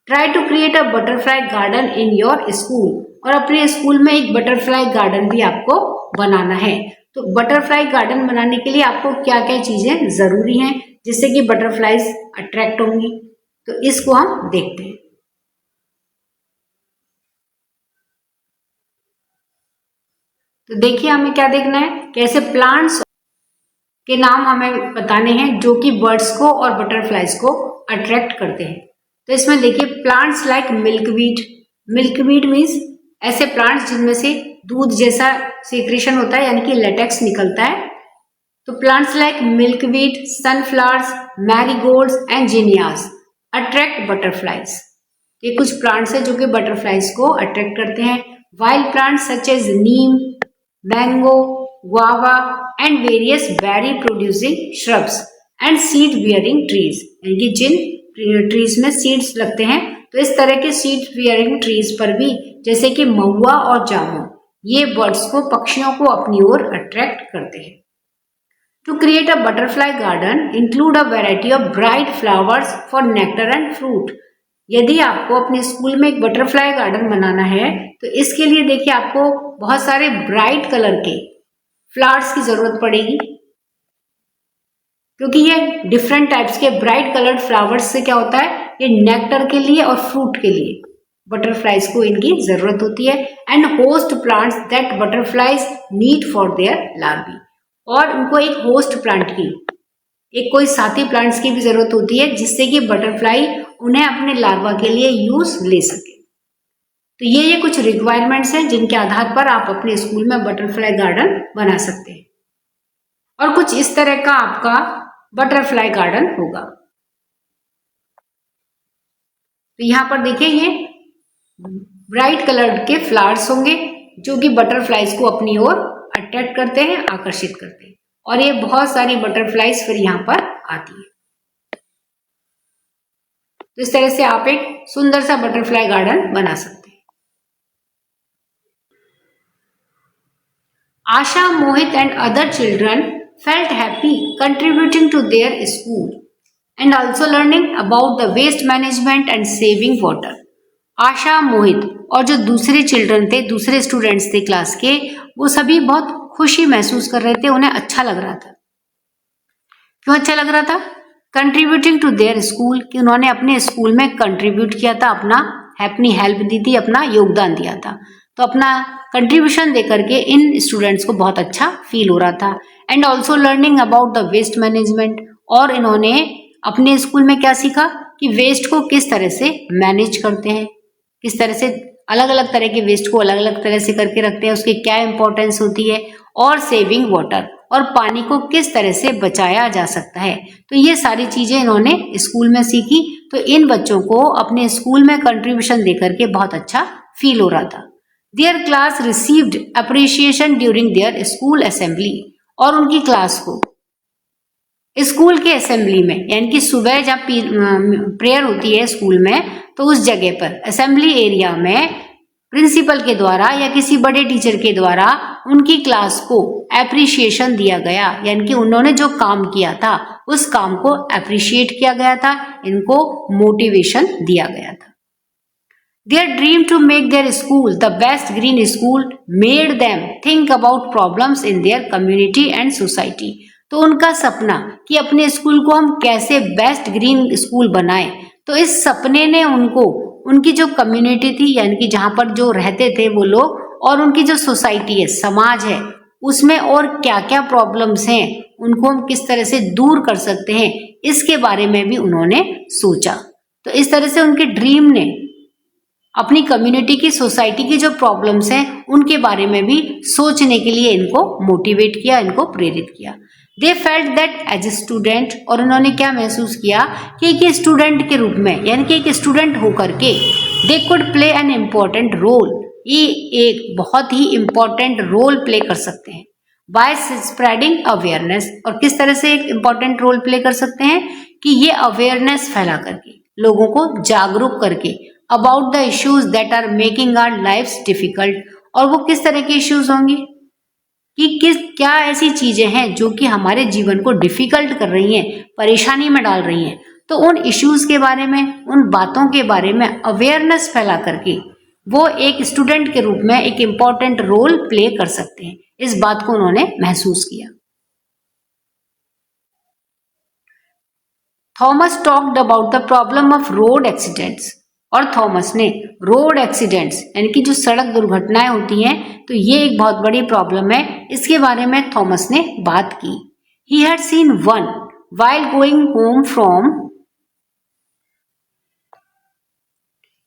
Try to create a butterfly garden in your school, और अपने स्कूल में एक बटरफ्लाई गार्डन भी आपको बनाना है। तो बटरफ्लाई गार्डन बनाने के लिए आपको क्या क्या चीजें जरूरी हैं जिससे कि बटरफ्लाइज अट्रैक्ट होंगी, तो इसको हम देखते हैं। तो देखिए हमें क्या देखना है, कैसे प्लांट्स के नाम हमें बताने हैं जो कि बर्ड्स को और बटरफ्लाइज को अट्रैक्ट करते हैं। तो इसमें देखिए plants like milkweed, milkweed means ऐसे प्लांट्स जिनमें से दूध जैसा सीक्रेशन होता है, यानी कि लेटेक्स निकलता है। तो plants like milkweed, sunflowers, marigolds and zinnias attract butterflies. ये कुछ प्लांट्स हैं जो कि बटरफ्लाइज को अट्रैक्ट करते हैं। Wild plants such as neem, mango, guava and various berry producing shrubs and seed bearing trees, यानी कि जिन ट्रीज में सीड्स लगते हैं, तो इस तरह के सीड बियरिंग ट्रीज पर भी जैसे कि महुआ और जामुन, ये बर्ड्स को, पक्षियों को अपनी ओर अट्रैक्ट करते हैं। To create a butterfly garden include a variety of bright flowers for nectar and fruit. यदि आपको अपने स्कूल में एक बटरफ्लाई गार्डन बनाना है तो इसके लिए देखिए आपको बहुत सारे ब्राइट कलर के फ्लावर्स की जरूरत पड़ेगी, क्योंकि ये डिफरेंट टाइप्स के ब्राइट कलर्ड फ्लावर्स से क्या होता है, ये नेक्टर के लिए और फ्रूट के लिए बटरफ्लाइज को इनकी जरूरत होती है। And host plants that butterflies need for their larvae, और उनको एक होस्ट प्लांट की, एक कोई साथी प्लांट्स की भी जरूरत होती है जिससे कि बटरफ्लाई उन्हें अपने लार्वा के लिए यूज ले सके। तो ये कुछ रिक्वायरमेंट्स हैं जिनके आधार पर आप अपने स्कूल में बटरफ्लाई गार्डन बना सकते हैं, और कुछ इस तरह का आपका बटरफ्लाई गार्डन होगा। तो यहां पर देखिए ये ब्राइट कलर के फ्लावर्स होंगे जो कि बटरफ्लाइज को अपनी ओर अट्रैक्ट करते हैं, आकर्षित करते हैं, और ये बहुत सारी बटरफ्लाइज फिर यहां पर आती है। तो इस तरह से आप एक सुंदर सा बटरफ्लाई गार्डन बना सकते हैं। Asha, Mohit and other children felt happy contributing to their school and also learning about the waste management and saving water. आशा, मोहित और जो दूसरे चिल्ड्रन थे, दूसरे स्टूडेंट्स थे क्लास के, वो सभी बहुत खुशी महसूस कर रहे थे, उन्हें अच्छा लग रहा था। क्यों अच्छा लग रहा था? कंट्रीब्यूटिंग टू देयर स्कूल, कि उन्होंने अपने स्कूल में कंट्रीब्यूट किया था, अपनी हेल्प दी थी, अपना योगदान दिया था। तो अपना कंट्रीब्यूशन दे करके इन स्टूडेंट्स को बहुत अच्छा फील हो रहा था। And also learning about the waste management, और इन्होंने अपने स्कूल में क्या सीखा कि वेस्ट को किस तरह से मैनेज करते हैं, किस तरह से अलग अलग तरह के वेस्ट को अलग अलग तरह से करके रखते हैं, उसकी क्या इंपॉर्टेंस होती है, और सेविंग वाटर, और पानी को किस तरह से बचाया जा सकता है। तो ये सारी चीजें इन्होंने स्कूल में सीखी। तो इन बच्चों को अपने स्कूल में कंट्रीब्यूशन दे करके बहुत अच्छा फील हो रहा था। Their class received appreciation during their school assembly, और उनकी क्लास को स्कूल के असेंबली में, यानी कि सुबह जब प्रेयर होती है स्कूल में, तो उस जगह पर असेंबली एरिया में प्रिंसिपल के द्वारा या किसी बड़े टीचर के द्वारा उनकी क्लास को एप्रिशिएशन दिया गया, यानी कि उन्होंने जो काम किया था उस काम को एप्रिशिएट किया गया था, इनको मोटिवेशन दिया गया था। Their dream to make their school the best green school made them think about problems in their community and society. तो उनका सपना कि अपने स्कूल को हम कैसे बेस्ट ग्रीन स्कूल बनाएं, तो इस सपने ने उनको उनकी जो कम्युनिटी थी, यानी कि जहां पर जो रहते थे वो लोग, और उनकी जो सोसाइटी है, समाज है, उसमें और क्या क्या प्रॉब्लम्स हैं, उनको हम किस तरह से दूर कर सकते हैं, इसके बारे में भी उन्होंने सोचा। तो इस तरह से उनके ड्रीम ने अपनी कम्युनिटी की, सोसाइटी की जो प्रॉब्लम्स हैं उनके बारे में भी सोचने के लिए इनको मोटिवेट किया, इनको प्रेरित किया। They felt that as a student, और उन्होंने क्या महसूस किया कि एक स्टूडेंट के रूप में, यानी कि एक स्टूडेंट होकर के they could play an important role, ये एक बहुत ही इम्पॉर्टेंट रोल प्ले कर सकते हैं बाय स्प्रेडिंग अवेयरनेस। और किस तरह से एक इम्पॉर्टेंट रोल प्ले कर सकते हैं कि ये अवेयरनेस फैला करके, लोगों को जागरूक करके about the issues that are making our lifes difficult. और वो किस तरह के इश्यूज होंगे कि क्या ऐसी चीजें हैं जो कि हमारे जीवन को डिफिकल्ट कर रही हैं, परेशानी में डाल रही हैं। तो उन इश्यूज के बारे में, उन बातों के बारे में अवेयरनेस फैला करके वो एक स्टूडेंट के रूप में एक इम्पॉर्टेंट रोल प्ले कर सकते हैं, इस बात को उन्होंने महसूस किया। Thomas talked about the problem of road accidents, और थॉमस ने रोड एक्सीडेंट्स, यानी कि जो सड़क दुर्घटनाएं होती हैं, तो ये एक बहुत बड़ी प्रॉब्लम है, इसके बारे में थॉमस ने बात की। He had seen one while going home from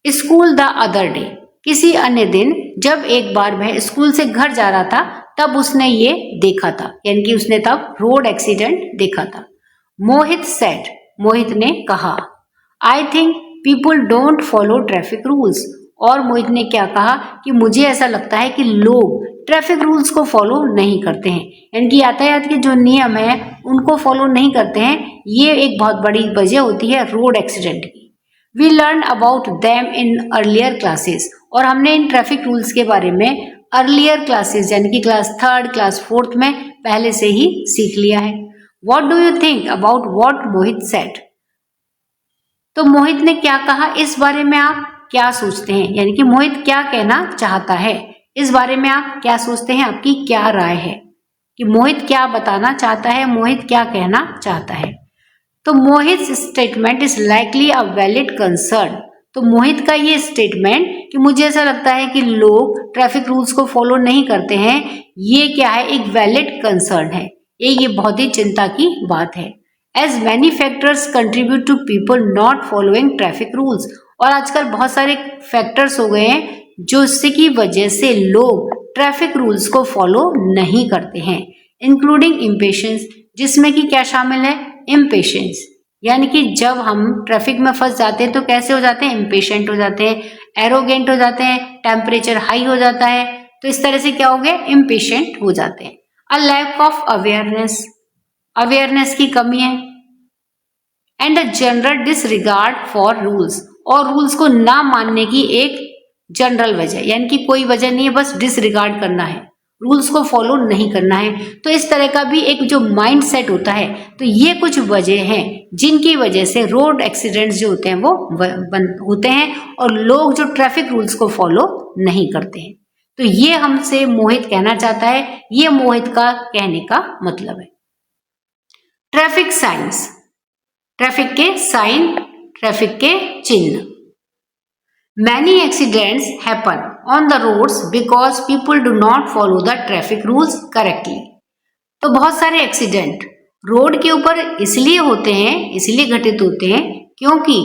school the other day, किसी अन्य दिन जब एक बार वह स्कूल से घर जा रहा था तब उसने ये देखा था, यानी कि उसने तब रोड एक्सीडेंट देखा था। मोहित सेड, मोहित ने कहा, I think people don't follow traffic rules, और मोहित ने क्या कहा कि मुझे ऐसा लगता है कि लोग ट्रैफिक रूल्स को फॉलो नहीं करते हैं, यानी कि यातायात के जो नियम है उनको फॉलो नहीं करते हैं। ये एक बहुत बड़ी वजह होती है रोड एक्सीडेंट की। We learn about them in earlier classes, और हमने इन ट्रैफिक रूल्स के बारे में अर्लियर क्लासेस यानी कि क्लास 3rd क्लास 4th में पहले से ही सीख लिया है। What do you think about what Mohit said? तो मोहित ने क्या कहा, इस बारे में आप क्या सोचते हैं, यानी कि मोहित क्या कहना चाहता है, इस बारे में आप क्या सोचते हैं, आपकी क्या राय है कि मोहित क्या बताना चाहता है, मोहित क्या कहना चाहता है। तो Mohit statement is likely a valid concern, तो मोहित का ये स्टेटमेंट कि मुझे ऐसा लगता है कि लोग ट्रैफिक रूल्स को फॉलो नहीं करते हैं, ये क्या है, एक वैलिड कंसर्न है, ये बहुत ही चिंता की बात है। As many factors contribute to people not following traffic rules, और आजकल बहुत सारे फैक्टर्स हो गए हैं जो इससे की वजह से लोग ट्रैफिक रूल्स को फॉलो नहीं करते हैं, इंक्लूडिंग इम्पेशेंस, जिसमें कि क्या शामिल है, इम्पेशेंस, यानी कि जब हम ट्रैफिक में फंस जाते हैं तो कैसे हो जाते हैं, इम्पेशेंट हो जाते हैं, एरोगेंट हो जाते हैं, टेम्परेचर हाई हो जाता है, तो इस तरह से क्या हो गया, इम्पेशेंट हो जाते हैं। A lack of awareness, awareness की कमी है, and a general disregard for rules, और रूल्स को ना मानने की एक जनरल वजह, यानी कि कोई वजह नहीं है, बस डिसरिगार्ड करना है, रूल्स को फॉलो नहीं करना है। तो इस तरह का भी एक जो माइंड सेट होता है, तो ये कुछ वजह हैं जिनकी वजह से रोड एक्सीडेंट्स जो होते हैं वो होते हैं और लोग जो ट्रैफिक रूल्स को फॉलो नहीं करते हैं। तो ये हमसे मोहित कहना चाहता है, ये मोहित का कहने का मतलब है। ट्रैफिक साइंस, ट्रैफिक के साइन, ट्रैफिक के चिन्ह। Many accidents happen on the roads because people do not follow the traffic rules correctly. तो बहुत सारे एक्सीडेंट रोड के ऊपर इसलिए होते हैं, इसलिए घटित होते हैं क्योंकि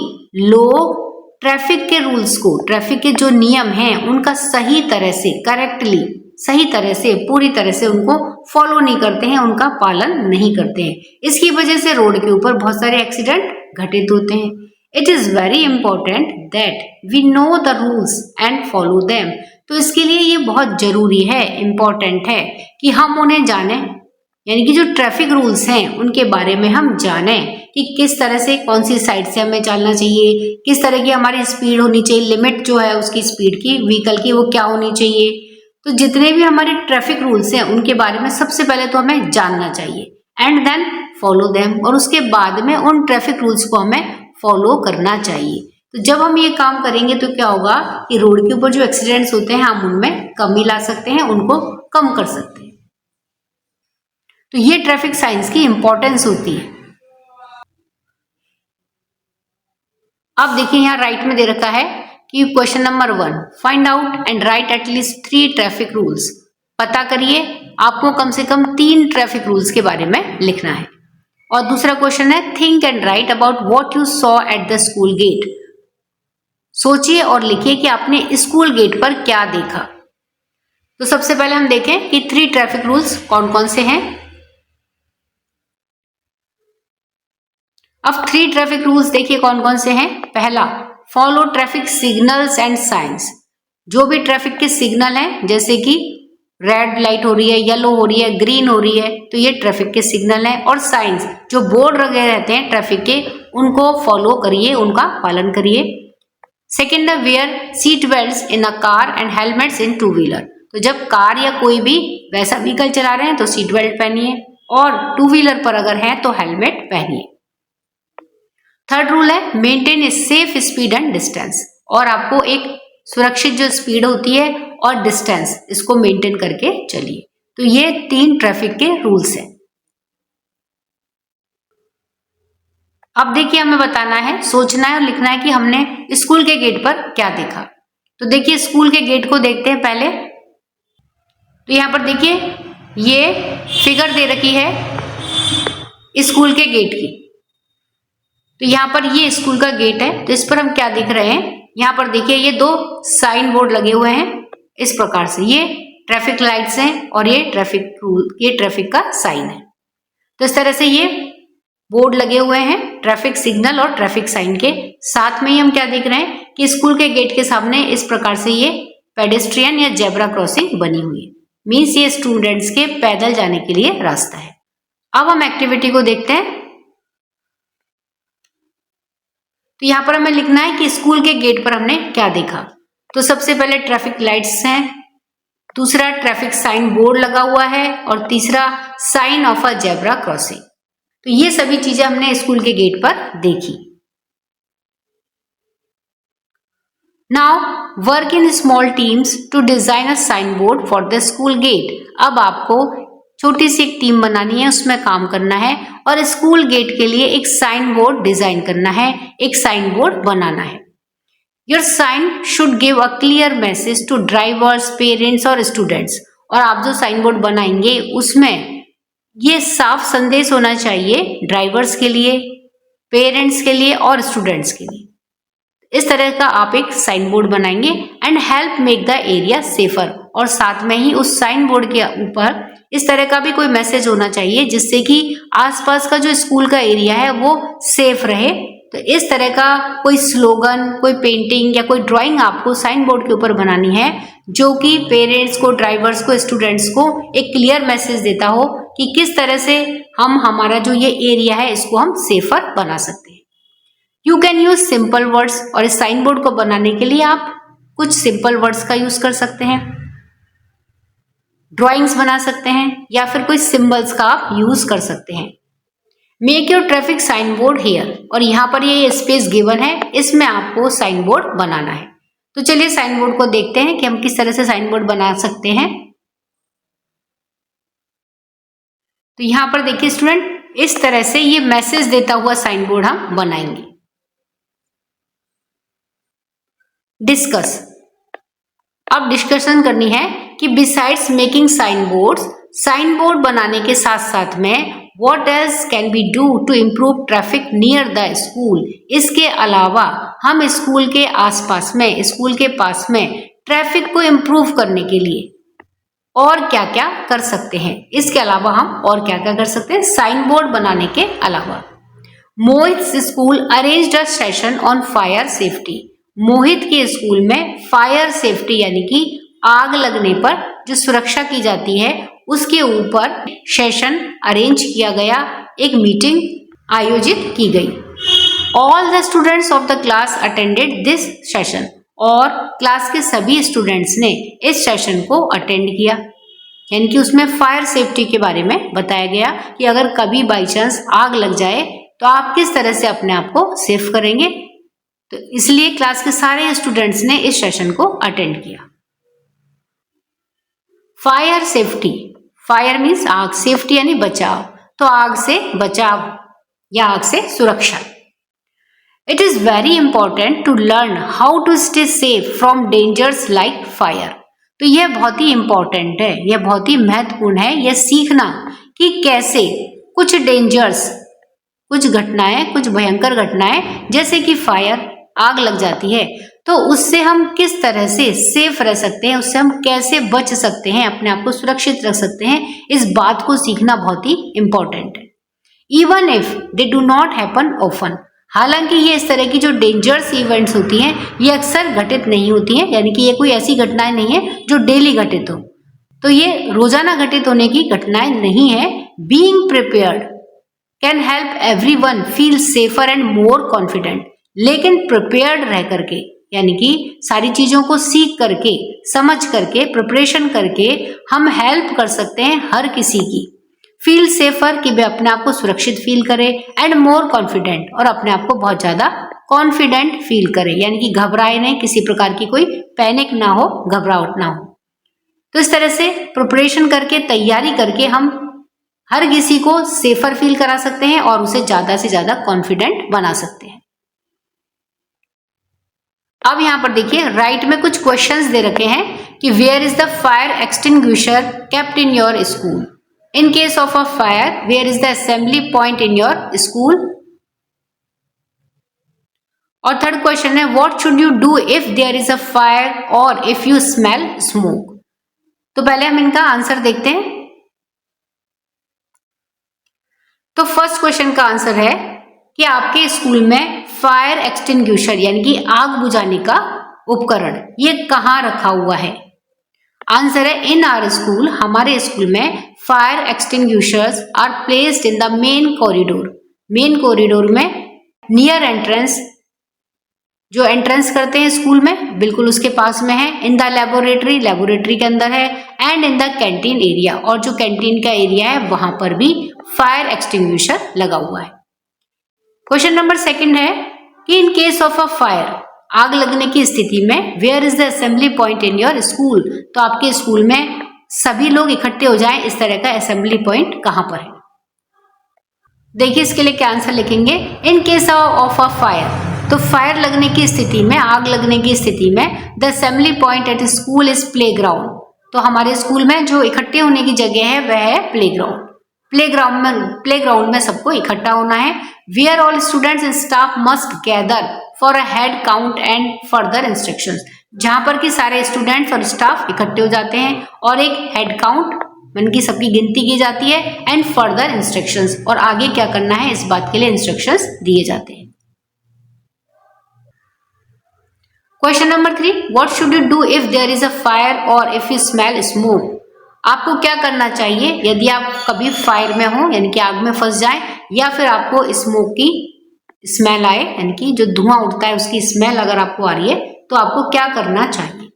लोग ट्रैफिक के रूल्स को, ट्रैफिक के जो नियम हैं उनका सही तरह से, करेक्टली, सही तरह से, पूरी तरह से उनको फॉलो नहीं करते हैं, उनका पालन नहीं करते हैं। इसकी वजह से रोड के ऊपर बहुत सारे एक्सीडेंट घटित होते हैं। It is very important that we know the rules and follow them, तो इसके लिए ये बहुत जरूरी है, इंपॉर्टेंट है कि हम उन्हें जाने, यानी कि जो ट्रैफिक रूल्स हैं उनके बारे में हम जाने कि किस तरह से, कौन सी साइड से हमें चलना चाहिए, किस तरह की हमारी स्पीड होनी चाहिए, लिमिट जो है उसकी स्पीड की, व्हीकल की, वो क्या होनी चाहिए। तो जितने भी हमारे ट्रैफिक रूल्स हैं उनके बारे में सबसे पहले तो हमें जानना चाहिए, एंड देन फॉलो देम, और उसके बाद में उन ट्रैफिक रूल्स को हमें फॉलो करना चाहिए। तो जब हम ये काम करेंगे तो क्या होगा कि रोड के ऊपर जो एक्सीडेंट्स होते हैं हम उनमें कमी ला सकते हैं, उनको कम कर सकते हैं। तो ये ट्रैफिक साइंस की इंपॉर्टेंस होती है। अब देखिए यहाँ राइट में दे रखा है कि question number 1, find out and right at least 3 traffic rules, पता करिए, आपको कम से कम 3 ट्रैफिक रूल्स के बारे में लिखना है। और दूसरा क्वेश्चन है think and write about what you saw at the school gate, सोचिए और लिखिए कि आपने स्कूल गेट पर क्या देखा। तो सबसे पहले हम देखें कि 3 ट्रैफिक रूल्स कौन कौन से हैं। अब 3 ट्रैफिक रूल्स देखिए कौन कौन से हैं। पहला, follow traffic signals and science, जो भी ट्रैफिक के सिग्नल हैं, जैसे कि रेड लाइट हो रही है, येलो हो रही है, ग्रीन हो रही है, तो ये ट्रैफिक के सिग्नल हैं। और साइंस, जो बोर्ड लगे रहते हैं ट्रैफिक के, उनको फॉलो करिए, उनका पालन करिए। सेकेंड है where seat belt in a car and helmets in 2 wheeler, तो जब कार या कोई भी वैसा व्हीकल चला रहे हैं तो सीट बेल्ट पहनिए, और 2 व्हीलर पर अगर है तो हेलमेट पहनिए। थर्ड रूल है maintain a safe speed and distance, और आपको एक सुरक्षित जो स्पीड होती है और डिस्टेंस, इसको मेंटेन करके चलिए। तो ये 3 ट्रैफिक के रूल्स हैं। अब देखिए हमें बताना है, सोचना है और लिखना है कि हमने स्कूल के गेट पर क्या देखा। तो देखिए स्कूल के गेट को देखते हैं पहले। तो यहाँ पर देखिए ये फिगर दे रखी है स्कूल के गेट की। तो यहाँ पर ये स्कूल का गेट है, तो इस पर हम क्या देख रहे हैं, यहाँ पर देखिए ये 2 साइन बोर्ड लगे हुए हैं इस प्रकार से, ये ट्रैफिक लाइट्स हैं और ये ट्रैफिक रूल, ये ट्रैफिक का साइन है। तो इस तरह से ये बोर्ड लगे हुए हैं ट्रैफिक सिग्नल और ट्रैफिक साइन के साथ में ही हम क्या देख रहे हैं कि स्कूल के गेट के सामने इस प्रकार से ये पेडेस्ट्रियन या जेब्रा क्रॉसिंग बनी हुई है, मीन्स ये स्टूडेंट्स के पैदल जाने के लिए रास्ता है। अब हम एक्टिविटी को देखते हैं। तो यहाँ पर हमें लिखना है कि स्कूल के गेट पर हमने क्या देखा। तो सबसे पहले ट्रैफिक लाइट्स हैं, दूसरा ट्रैफिक साइन बोर्ड लगा हुआ है और तीसरा sign of a zebra crossing. तो ये सभी चीजें हमने स्कूल के गेट पर देखी। Now work in small teams to design a sign board for the school gate. अब आपको छोटी सी एक टीम बनानी है, उसमें काम करना है और स्कूल गेट के लिए एक साइन बोर्ड डिजाइन करना है, एक साइन बोर्ड बनाना है। Your sign should give a clear message to drivers, parents और स्टूडेंट्स। और आप जो साइन बोर्ड बनाएंगे उसमें ये साफ संदेश होना चाहिए ड्राइवर्स के लिए, पेरेंट्स के लिए और स्टूडेंट्स के लिए। इस तरह का आप एक साइन बोर्ड बनाएंगे and help make the area safer. और साथ में ही उस साइन बोर्ड के ऊपर इस तरह का भी कोई मैसेज होना चाहिए जिससे कि आसपास का जो स्कूल का एरिया है वो सेफ रहे। तो इस तरह का कोई स्लोगन, कोई पेंटिंग या कोई ड्राइंग आपको साइन बोर्ड के ऊपर बनानी है जो कि पेरेंट्स को, ड्राइवर्स को, स्टूडेंट्स को एक क्लियर मैसेज देता हो कि किस तरह से हम हमारा जो ये एरिया है इसको हम सेफर बना सकते हैं। You can use simple words. और इस साइन बोर्ड को बनाने के लिए आप कुछ सिंपल वर्ड्स का यूज कर सकते हैं, ड्राइंग्स बना सकते हैं या फिर कोई सिंबल्स का आप यूज कर सकते हैं। Make your traffic sign board here. और यहाँ पर ये स्पेस गिवन है, इसमें आपको साइन बोर्ड बनाना है। तो चलिए साइन बोर्ड को देखते हैं कि हम किस तरह से साइन बोर्ड बना सकते हैं। तो यहाँ पर देखिए स्टूडेंट, इस तरह से ये मैसेज देता हुआ साइन बोर्ड हम बनाएंगे। डिस्कस। अब डिस्कशन करनी है कि बिसाइड्स मेकिंग साइन बोर्ड बनाने के साथ साथ में what else can be do to improve traffic near the school. इसके अलावा हम स्कूल के आसपास में, स्कूल के पास में ट्रैफिक को इम्प्रूव करने के लिए और क्या क्या कर सकते हैं। इसके अलावा हम और क्या क्या कर सकते हैं साइन बोर्ड बनाने के अलावा। Mohit school arranged a session on fire safety. Mohit के स्कूल में फायर सेफ्टी यानी कि आग लगने पर जो सुरक्षा की जाती है उसके ऊपर सेशन अरेंज किया गया, एक मीटिंग आयोजित की गई। All the students of the class attended this session. और क्लास के सभी स्टूडेंट्स ने इस सेशन को अटेंड किया, यानी कि उसमें फायर सेफ्टी के बारे में बताया गया कि अगर कभी बाई चांस आग लग जाए तो आप किस तरह से अपने आप को सेफ करेंगे। तो इसलिए क्लास के सारे स्टूडेंट्स ने इस सेशन को अटेंड किया। फायर सेफ्टी, फायर मीन्स आग, सेफ्टी यानी बचाव, तो आग से बचाव या आग से सुरक्षा। It is very important to learn how to stay safe from dangers like fire. तो यह बहुत ही इंपॉर्टेंट है, यह बहुत ही महत्वपूर्ण है यह सीखना कि कैसे कुछ डेंजर्स, कुछ घटनाएं, कुछ भयंकर घटनाएं जैसे कि फायर, आग लग जाती है, तो उससे हम किस तरह से सेफ रह सकते हैं, उससे हम कैसे बच सकते हैं, अपने आप को सुरक्षित रख सकते हैं। इस बात को सीखना बहुत ही इंपॉर्टेंट है। Even if they do not happen often. हालांकि ये इस तरह की जो डेंजर्स इवेंट्स होती हैं ये अक्सर घटित नहीं होती हैं, यानी कि ये कोई ऐसी घटनाएं नहीं है जो डेली घटित हो, तो ये रोजाना घटित होने की घटनाएं नहीं है। Being prepared can help everyone feel safer and more confident. लेकिन प्रिपेयर्ड रह करके, यानी कि सारी चीजों को सीख करके, समझ करके, प्रिपरेशन करके हम हेल्प कर सकते हैं हर किसी की फील सेफर, कि वे अपने आप को सुरक्षित फील करे, एंड मोर कॉन्फिडेंट, और अपने आप को बहुत ज्यादा कॉन्फिडेंट फील करे, यानी कि घबराए नहीं, किसी प्रकार की कोई पैनिक ना हो, घबराहट ना हो। तो इस तरह से प्रिपरेशन करके, तैयारी करके हम हर किसी को सेफर फील करा सकते हैं और उसे ज्यादा से ज्यादा कॉन्फिडेंट बना सकते हैं। अब यहाँ पर देखिए राइट में कुछ क्वेश्चंस दे रखे हैं कि where is the fire extinguisher kept in your school. In case of a fire where is the assembly point in your school. और थर्ड क्वेश्चन है what should you do if there is a fire और if you smell smoke. तो पहले हम इनका answer देखते हैं। तो फर्स्ट क्वेश्चन का आंसर है कि आपके स्कूल में फायर एक्सटिंग्विशर यानी कि आग बुझाने का उपकरण ये कहाँ रखा हुआ है। आंसर है इन आवर स्कूल, हमारे स्कूल में fire extinguishers are placed in the main corridor. Main corridor में नियर एंट्रेंस जो एंट्रेंस करते हैं स्कूल में बिल्कुल उसके पास में है, इन द लेबोरेटरी, लेबोरेटरी के अंदर है, and in the canteen area, और जो कैंटीन का एरिया है वहां पर भी फायर एक्सटिंग्विशर लगा हुआ है। क्वेश्चन नंबर 2 है कि in case of a fire, आग लगने की स्थिति में, where is the assembly point in your school, तो आपके स्कूल में सभी लोग इकट्ठे हो जाएं इस तरह का असेंबली पॉइंट कहां पर है। देखिए इसके लिए क्या आंसर लिखेंगे, इन केस ऑफ अ फायर, तो फायर लगने की स्थिति में, आग लगने की स्थिति में, the assembly point at school is playground, तो हमारे स्कूल में जो इकट्ठे होने की जगह है वह है प्लेग्राउंड। प्लेग्राउंड में सबको इकट्ठा होना है। Where all students and staff must gather for a head count and further instructions, जहां पर कि सारे स्टूडेंट्स और स्टाफ इकट्ठे हो जाते हैं और एक हेड काउंट मन की सबकी गिनती की जाती है, एंड फर्दर इंस्ट्रक्शंस, और आगे क्या करना है इस बात के लिए इंस्ट्रक्शंस दिए जाते हैं। Question number 3, what should you do if there is a fire और इफ यू स्मेल स्मोक, आपको क्या करना चाहिए यदि आप कभी फायर में हो यानी कि आग में फंस जाए, या फिर आपको स्मोक की स्मेल आए यानी कि जो धुआं उठता है उसकी स्मेल अगर आपको आ रही है तो आपको क्या करना चाहिए।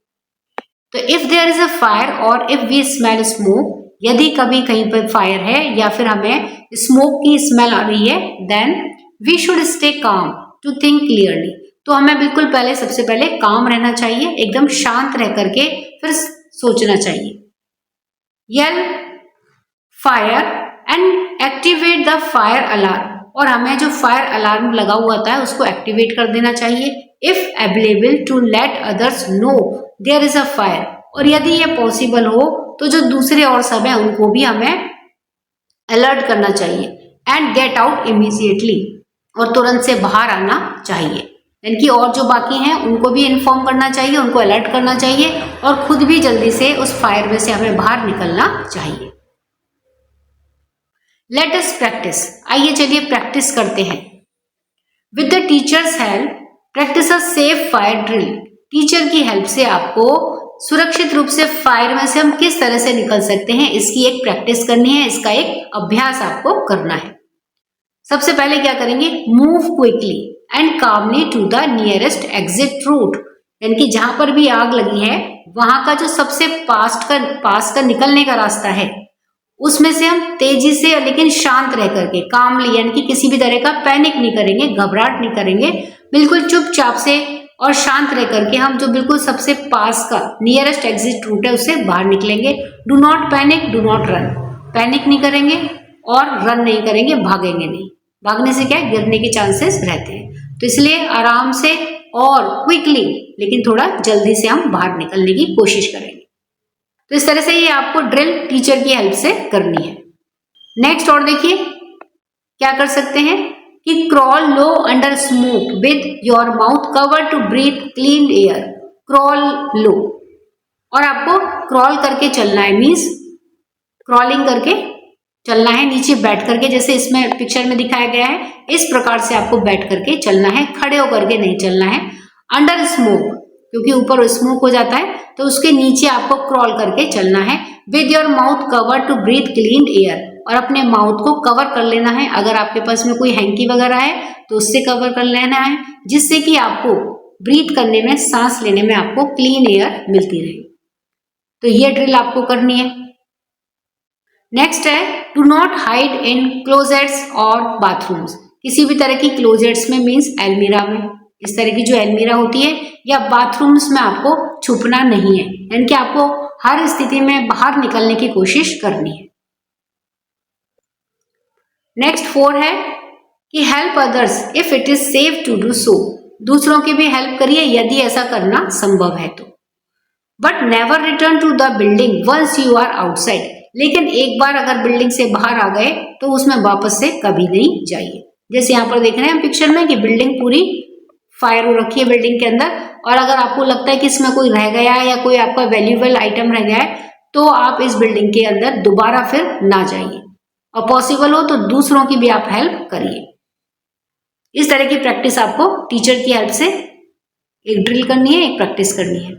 तो if there is a fire और इफ वी स्मेल स्मोक, यदि कभी कहीं पर फायर है या फिर हमें स्मोक की स्मेल आ रही है, then we should stay calm to think clearly, तो हमें बिल्कुल पहले सबसे पहले काम रहना चाहिए, एकदम शांत रह करके फिर सोचना चाहिए। Yell fire and activate the fire alarm, और हमें जो फायर अलार्म लगा हुआ था उसको एक्टिवेट कर देना चाहिए। If available to let others know there is a fire, और यदि ये पॉसिबल हो तो जो दूसरे और सब हैं उनको भी हमें अलर्ट करना चाहिए। एंड गेट आउट इमीडिएटली, और तुरंत से बाहर आना चाहिए, यानी कि और जो बाकी हैं उनको भी इन्फॉर्म करना चाहिए, उनको अलर्ट करना चाहिए, और खुद भी जल्दी से उस फायर में से हमें बाहर निकलना चाहिए। लेट अस प्रैक्टिस, आइए चलिए प्रैक्टिस करते हैं। With the teachers help practice a safe fire drill, teacher की हेल्प से आपको सुरक्षित रूप से फायर में से हम किस तरह से निकल सकते हैं इसकी एक प्रैक्टिस करनी है, इसका एक अभ्यास आपको करना है। सबसे पहले क्या करेंगे, move quickly and calmly to the nearest exit route, यानी कि जहां पर भी आग लगी है वहां का जो सबसे पास का निकलने का रास्ता है उसमें से हम तेजी से लेकिन शांत रह करके, कामली यानी कि किसी भी तरह का पैनिक नहीं करेंगे, घबराहट नहीं करेंगे, बिल्कुल चुपचाप से और शांत रह करके हम जो बिल्कुल सबसे पास का नियरेस्ट एग्जिट रूट है उससे बाहर निकलेंगे। Do not panic, do not run, panic नहीं करेंगे और रन नहीं करेंगे, भागेंगे नहीं, भागने से क्या है गिरने के चांसेस रहते हैं, तो इसलिए आराम से और क्विकली लेकिन थोड़ा जल्दी से हम बाहर निकलने की कोशिश करेंगे। तो इस तरह से ये आपको ड्रिल टीचर की हेल्प से करनी है। नेक्स्ट और देखिए क्या कर सकते हैं कि crawl low under smoke with your mouth cover to breathe clean air, crawl low, और आपको क्रॉल करके चलना है, मीन्स क्रॉलिंग करके चलना है, नीचे बैठ करके, जैसे इसमें पिक्चर में दिखाया गया है इस प्रकार से आपको बैठ करके चलना है, खड़े होकर के नहीं चलना है। अंडर स्मोक क्योंकि ऊपर स्मोक हो जाता है तो उसके नीचे आपको क्रॉल करके चलना है। With your mouth cover to breathe clean air, और अपने माउथ को कवर कर लेना है, अगर आपके पास में कोई हैंकी वगैरह है तो उससे कवर कर लेना है, जिससे कि आपको ब्रीथ करने में, सांस लेने में आपको क्लीन एयर मिलती रहे। तो ये ड्रिल आपको करनी है। नेक्स्ट है do not hide in closets और बाथरूम्स, किसी भी तरह की क्लोजेट्स में मीन्स अलमीरा में, इस तरह की जो अलमीरा होती है, या बाथरूम्स में आपको छुपना नहीं है, यानी कि आपको हर स्थिति में बाहर निकलने की कोशिश करनी है। नेक्स्ट 4 है कि help others if it is safe to do so, दूसरों की भी हेल्प करिए यदि ऐसा करना संभव है तो। But never return to the building once you are outside, लेकिन एक बार अगर बिल्डिंग से बाहर आ गए तो उसमें वापस से कभी नहीं जाइए। जैसे यहाँ पर देख रहे हैं पिक्चर में कि बिल्डिंग पूरी फायर हो रखी है बिल्डिंग के अंदर, और अगर आपको लगता है कि इसमें कोई रह गया है या कोई आपका वैल्यूएबल आइटम रह गया है तो आप इस बिल्डिंग के अंदर दोबारा फिर ना जाइए, और पॉसिबल हो तो दूसरों की भी आप हेल्प करिए। इस तरह की प्रैक्टिस आपको टीचर की हेल्प से एक ड्रिल करनी है, एक प्रैक्टिस करनी है।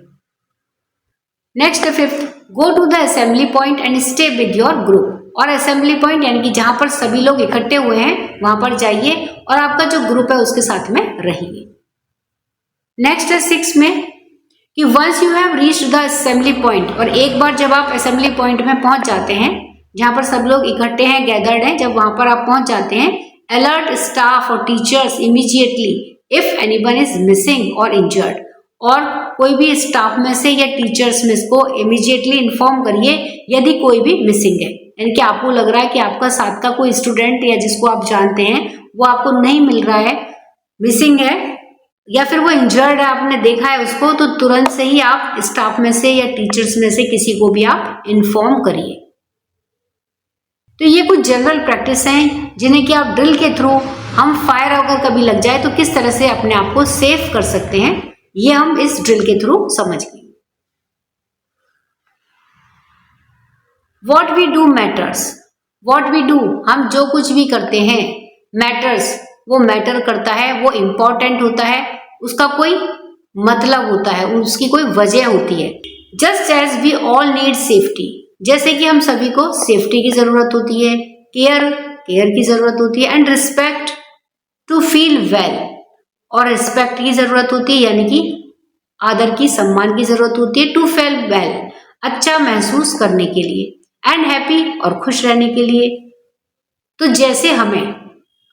Next 5th, go to the assembly point and stay with your group, और असेंबली पॉइंट यानी कि जहां पर सभी लोग इकट्ठे हुए हैं वहां पर जाइए और आपका जो ग्रुप है उसके साथ में रहिए। नेक्स्ट है 6 में कि once you have reached the assembly point, और एक बार जब आप असेंबली पॉइंट में पहुंच जाते हैं जहां पर सब लोग इकट्ठे हैं, गैदर्ड हैं, जब वहां पर आप पहुंच जाते हैं, अलर्ट स्टाफ और teachers immediately if anyone is missing और इंजर्ड, और कोई भी स्टाफ में से या टीचर्स में को इमीडिएटली इन्फॉर्म करिए यदि कोई भी मिसिंग है, यानी कि आपको लग रहा है कि आपका साथ का कोई स्टूडेंट या जिसको आप जानते हैं वो आपको नहीं मिल रहा है, मिसिंग है, या फिर वो इंजर्ड है, आपने देखा है उसको, तो तुरंत से ही आप स्टाफ में से या टीचर्स में से किसी को भी आप इन्फॉर्म करिए। तो ये कुछ जनरल प्रैक्टिस हैं जिन्हें कि आप ड्रिल के थ्रू, हम फायर अगर कभी लग जाए तो किस तरह से अपने आप को सेफ कर सकते हैं, ये हम इस ड्रिल के थ्रू समझ गए। What we do matters, what we do, हम जो कुछ भी करते हैं, मैटर्स, वो मैटर करता है, वो इंपॉर्टेंट होता है, उसका कोई मतलब होता है, उसकी कोई वजह होती है। Just as we all need safety, जैसे कि हम सभी को सेफ्टी की जरूरत होती है, केयर की जरूरत होती है, and respect to feel well, और रिस्पेक्ट की जरूरत होती है, यानी कि आदर की, सम्मान की जरूरत होती है, टू फील वेल, अच्छा महसूस करने के लिए, एंड हैप्पी, और खुश रहने के लिए। तो जैसे हमें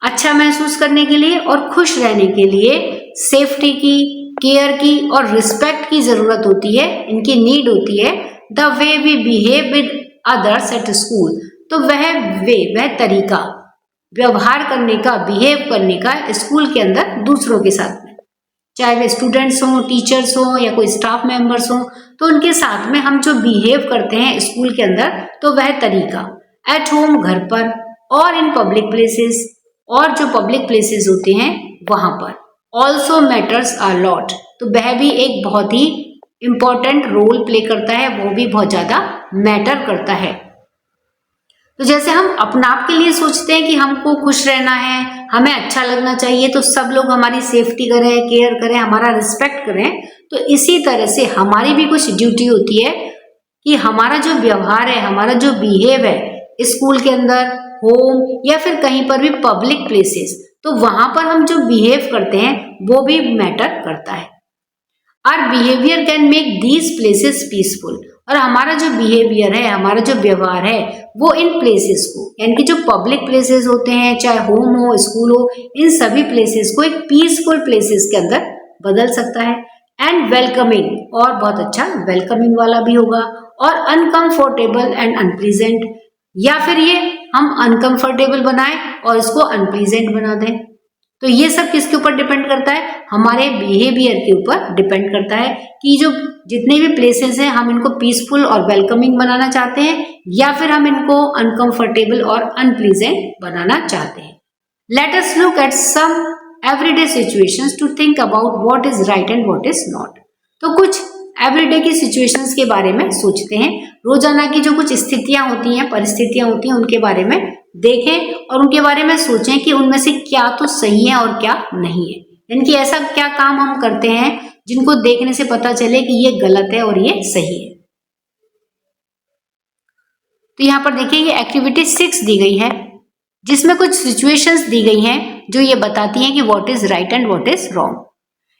अच्छा महसूस करने के लिए और खुश रहने के लिए सेफ्टी की, केयर की और रिस्पेक्ट की जरूरत होती है, इनकी नीड होती है, the way we behave with others at school, तो वह तरीका व्यवहार करने का, बिहेव करने का स्कूल के अंदर दूसरों के साथ में, चाहे वे स्टूडेंट्स हों, टीचर्स हों या कोई स्टाफ मेंबर्स हों, तो उनके साथ में हम जो बिहेव करते हैं स्कूल के अंदर, तो वह तरीका एट होम, घर पर, और इन पब्लिक प्लेसेस, और जो पब्लिक प्लेसेस होते हैं वहां पर, ऑल्सो मैटर्स अ लॉट, तो वह भी एक बहुत ही इंपॉर्टेंट रोल प्ले करता है, वो भी बहुत ज्यादा मैटर करता है। तो जैसे हम अपना आप के लिए सोचते हैं कि हमको खुश रहना है, हमें अच्छा लगना चाहिए, तो सब लोग हमारी सेफ्टी करें, केयर करें, हमारा रिस्पेक्ट करें, तो इसी तरह से हमारी भी कुछ ड्यूटी होती है कि हमारा जो व्यवहार है, हमारा जो बिहेव है स्कूल के अंदर, होम या फिर कहीं पर भी पब्लिक प्लेसेस, तो वहां पर हम जो बिहेव करते हैं वो भी मैटर करता है। Our behaviour can make these places peaceful, और हमारा जो बिहेवियर है, हमारा जो व्यवहार है, वो इन प्लेसेस को, यानी कि जो पब्लिक प्लेसेस होते हैं, चाहे होम हो, स्कूल हो, इन सभी प्लेसेस को एक पीसफुल प्लेसेस के अंदर बदल सकता है। एंड वेलकमिंग, और बहुत अच्छा वेलकमिंग वाला भी होगा, और अनकंफर्टेबल एंड अनप्लीजेंट, या फिर ये हम अनकंफर्टेबल बनाएं और इसको अनप्लीजेंट बना दें। तो ये सब किसके ऊपर डिपेंड करता है, हमारे बिहेवियर के ऊपर डिपेंड करता है कि जो जितने भी प्लेसेस हैं हम इनको पीसफुल और वेलकमिंग बनाना चाहते हैं या फिर हम इनको अनकंफर्टेबल और अनप्लीजेंट बनाना चाहते हैं। Let us look at some everyday situations to think about what is right and what is not. तो कुछ एवरीडे की सिचुएशंस के बारे में सोचते हैं, रोजाना की जो कुछ स्थितियां होती हैं, परिस्थितियां होती हैं, उनके बारे में देखें और उनके बारे में सोचें कि उनमें से क्या तो सही है और क्या नहीं है, यानी कि ऐसा क्या काम हम करते हैं जिनको देखने से पता चले कि ये गलत है और ये सही है। तो यहाँ पर देखिए ये एक्टिविटी 6 दी गई है जिसमें कुछ सिचुएशंस दी गई हैं जो ये बताती हैं कि what is right and what is wrong.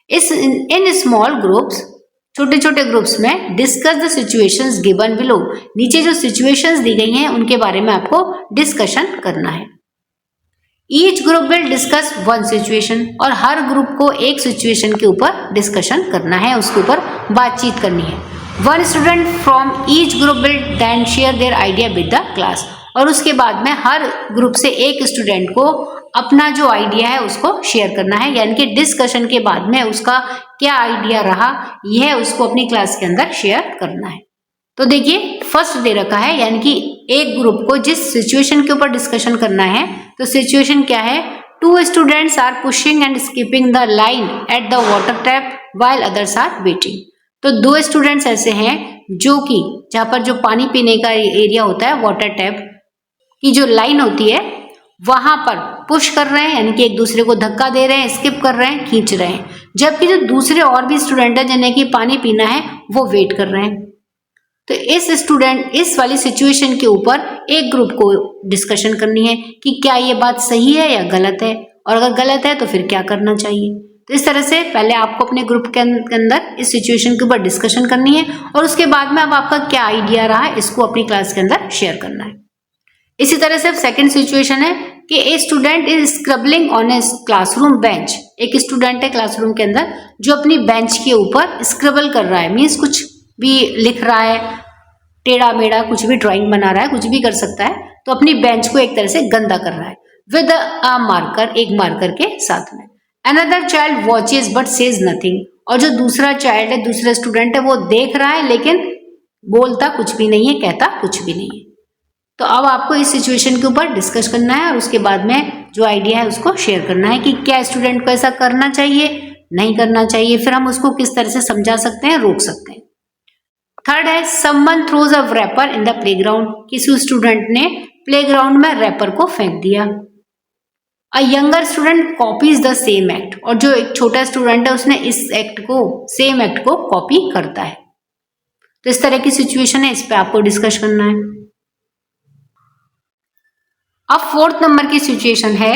इस इन स्मॉल ग्रुप्स, छोटे छोटे ग्रुप्स में discuss the situations given below, नीचे जो सिचुएशंस दी गई हैं उनके बारे में आपको डिस्कशन करना है। Each group will discuss one situation, और हर ग्रुप को एक सिचुएशन के ऊपर डिस्कशन करना है, उसके ऊपर बातचीत करनी है। One student from each group will then share their idea with the class, और उसके बाद में हर ग्रुप से एक स्टूडेंट को अपना जो आइडिया है उसको शेयर करना है, यानी कि डिस्कशन के बाद में उसका क्या आइडिया रहा यह उसको अपनी क्लास के अंदर शेयर करना है। तो देखिए फर्स्ट दे रखा है, यानी कि एक ग्रुप को जिस सिचुएशन के ऊपर डिस्कशन करना है, तो सिचुएशन क्या है, 2 students are pushing and skipping the line at the water tap while others are waiting. तो 2 स्टूडेंट्स ऐसे हैं जो कि जहां पर जो पानी पीने का एरिया होता है, वाटर टैप की जो लाइन होती है वहां पर पुश कर रहे हैं, यानी कि एक दूसरे को धक्का दे रहे हैं, स्किप कर रहे हैं, खींच रहे हैं, जबकि जो दूसरे और भी स्टूडेंट हैं जिन्हें कि पानी पीना है वो वेट कर रहे हैं। तो इस वाली सिचुएशन के ऊपर एक ग्रुप को डिस्कशन करनी है कि क्या ये बात सही है या गलत है, और अगर गलत है तो फिर क्या करना चाहिए। तो इस तरह से पहले आपको अपने ग्रुप के अंदर इस सिचुएशन के ऊपर डिस्कशन करनी है और उसके बाद में अब आपका क्या आइडिया रहा है इसको अपनी क्लास के अंदर शेयर करना है। इसी तरह से अब सेकंड सिचुएशन है कि a student is scribbling on a classroom bench. एक स्टूडेंट है क्लासरूम के अंदर जो अपनी बेंच के ऊपर स्क्रबल कर रहा है, मीन्स कुछ भी लिख रहा है, टेढ़ा मेढ़ा कुछ भी ड्राइंग बना रहा है, कुछ भी कर सकता है, तो अपनी बेंच को एक तरह से गंदा कर रहा है विद अ मार्कर, एक मार्कर के साथ में। Another child watches but says nothing. और जो दूसरा चाइल्ड है, दूसरा स्टूडेंट है, वो देख रहा है लेकिन बोलता कुछ भी नहीं है, कहता कुछ भी नहीं है। तो अब आपको इस सिचुएशन के ऊपर डिस्कस करना है और उसके बाद में जो आइडिया है उसको शेयर करना है कि क्या स्टूडेंट को ऐसा करना चाहिए, नहीं करना चाहिए, फिर हम उसको किस तरह से समझा सकते हैं, रोक सकते हैं। थर्ड है someone throws a rapper in the playground. किसी स्टूडेंट ने प्लेग्राउंड में रैपर को फेंक दिया। A younger student copies the same act. और जो एक छोटा स्टूडेंट है उसने इस एक्ट को, सेम एक्ट को कॉपी करता है। तो इस तरह की सिचुएशन है, इस पे आपको डिस्कस करना है। अब फोर्थ नंबर की सिचुएशन है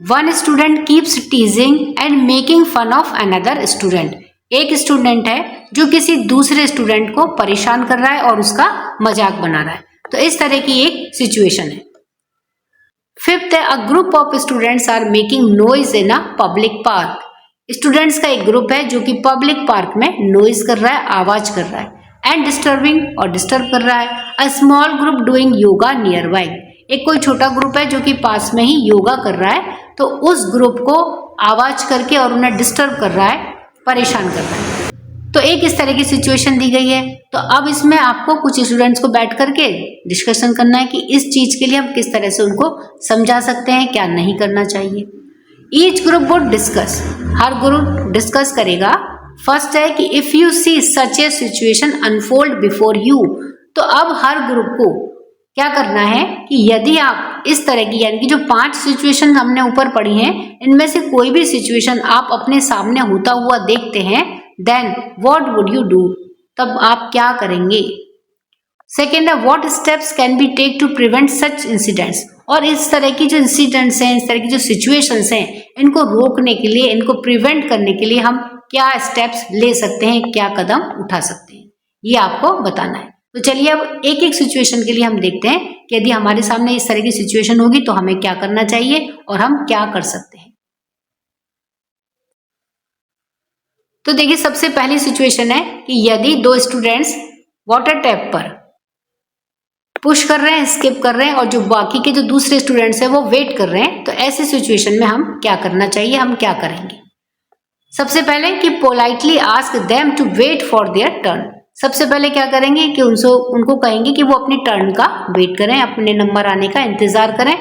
one student keeps teasing and making fun of another student. एक स्टूडेंट है जो किसी दूसरे स्टूडेंट को परेशान कर रहा है और उसका मजाक बना रहा है। तो इस तरह की एक सिचुएशन है। फिफ्थ है a group of students are making noise in a public park. Students का एक ग्रुप है जो कि पब्लिक पार्क में नॉइज कर रहा है, आवाज कर रहा है। एंड डिस्टर्बिंग, और डिस्टर्ब कर रहा है। A small group doing yoga near by. एक कोई छोटा ग्रुप है जो कि पास में ही योगा कर रहा है, तो उस ग्रुप को आवाज करके और उन्हें डिस्टर्ब कर रहा है, परेशान कर रहा है। तो एक इस तरह की सिचुएशन दी गई है। तो अब इसमें आपको कुछ स्टूडेंट्स को बैठ करके डिस्कशन करना है कि इस चीज के लिए हम किस तरह से उनको समझा सकते हैं, क्या नहीं करना चाहिए। ईच ग्रुप वुड डिस्कस, हर ग्रुप डिस्कस करेगा। फर्स्ट है कि if you see such a situation unfold before you. तो अब हर ग्रुप को क्या करना है कि यदि आप इस तरह की, यानी कि जो 5 सिचुएशन हमने ऊपर पढ़ी हैं, इनमें से कोई भी सिचुएशन आप अपने सामने होता हुआ देखते हैं, then what would you do, तब आप क्या करेंगे। सेकेंड है what steps can be take to prevent such incidents. और इस तरह की जो इंसिडेंट्स हैं, इस तरह की जो सिचुएशंस हैं, इनको रोकने के लिए, इनको प्रिवेंट करने के लिए हम क्या स्टेप्स ले सकते हैं, क्या कदम उठा सकते हैं, ये आपको बताना है। तो चलिए अब एक एक सिचुएशन के लिए हम देखते हैं कि यदि हमारे सामने इस तरह की सिचुएशन होगी तो हमें क्या करना चाहिए और हम क्या कर सकते हैं। तो देखिए सबसे पहली सिचुएशन है कि यदि 2 स्टूडेंट्स वाटर टैप पर पुश कर रहे हैं, स्किप कर रहे हैं, और जो बाकी के जो दूसरे स्टूडेंट्स हैं वो वेट कर रहे हैं, तो ऐसी सिचुएशन में हम क्या करना चाहिए, हम क्या करेंगे। सबसे पहले कि politely ask them to wait for their turn. सबसे पहले क्या करेंगे कि उनको कहेंगे कि वो अपनी टर्न का वेट करें, अपने नंबर आने का इंतजार करें।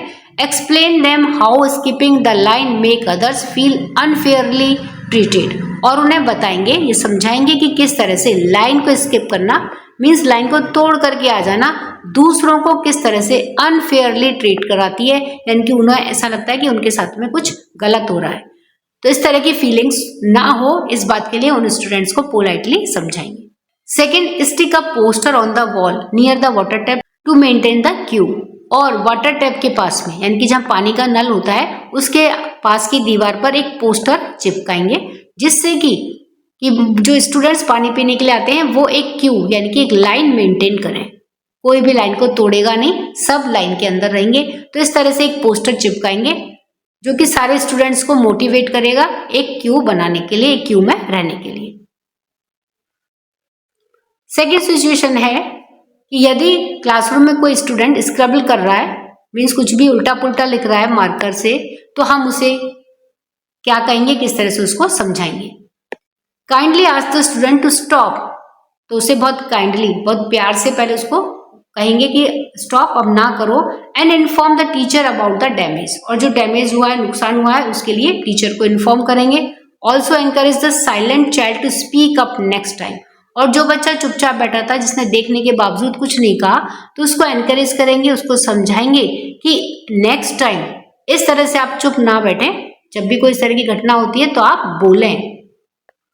Explain them how skipping the line make others feel unfairly treated. और उन्हें बताएंगे, ये समझाएंगे कि किस तरह से लाइन को स्किप करना मीन्स लाइन को तोड़ करके आ जाना दूसरों को किस तरह से अनफेयरली ट्रीट कराती है, यानी कि उन्हें ऐसा लगता है कि उनके साथ में कुछ गलत हो रहा है। तो इस तरह की फीलिंग्स ना हो, इस बात के लिए उन स्टूडेंट्स को पोलाइटली समझाएंगे। Second, stick a poster on the wall near the water tap to maintain the queue. और वाटर टैप के पास में, यानी कि जहाँ पानी का नल होता है उसके पास की दीवार पर एक पोस्टर चिपकाएंगे, जिससे कि जो स्टूडेंट्स पानी पीने के लिए आते हैं वो एक क्यू, यानी कि एक लाइन मेंटेन करें। कोई भी लाइन को तोड़ेगा नहीं, सब लाइन के अंदर रहेंगे। तो इस तरह से एक पोस्टर चिपकाएंगे जो कि सारे स्टूडेंट्स को मोटिवेट करेगा एक क्यू बनाने के लिए, एक क्यू में रहने के लिए। सेकेंड सिचुएशन है कि यदि क्लासरूम में कोई स्टूडेंट स्क्रबल कर रहा है, मीन्स कुछ भी उल्टा पुल्टा लिख रहा है मार्कर से, तो हम उसे क्या कहेंगे, किस तरह से उसको समझाएंगे। Kindly ask the student to stop. तो उसे बहुत काइंडली, बहुत प्यार से पहले उसको कहेंगे कि स्टॉप, अब ना करो। And inform the teacher about the damage. और जो डैमेज हुआ है, नुकसान हुआ है, उसके लिए टीचर को इन्फॉर्म करेंगे। Also encourage the silent child to speak up next time. और जो बच्चा चुपचाप बैठा था, जिसने देखने के बावजूद कुछ नहीं कहा, तो उसको एनकरेज करेंगे, उसको समझाएंगे कि नेक्स्ट टाइम इस तरह से आप चुप ना बैठे, जब भी कोई इस तरह की घटना होती है तो आप बोलें।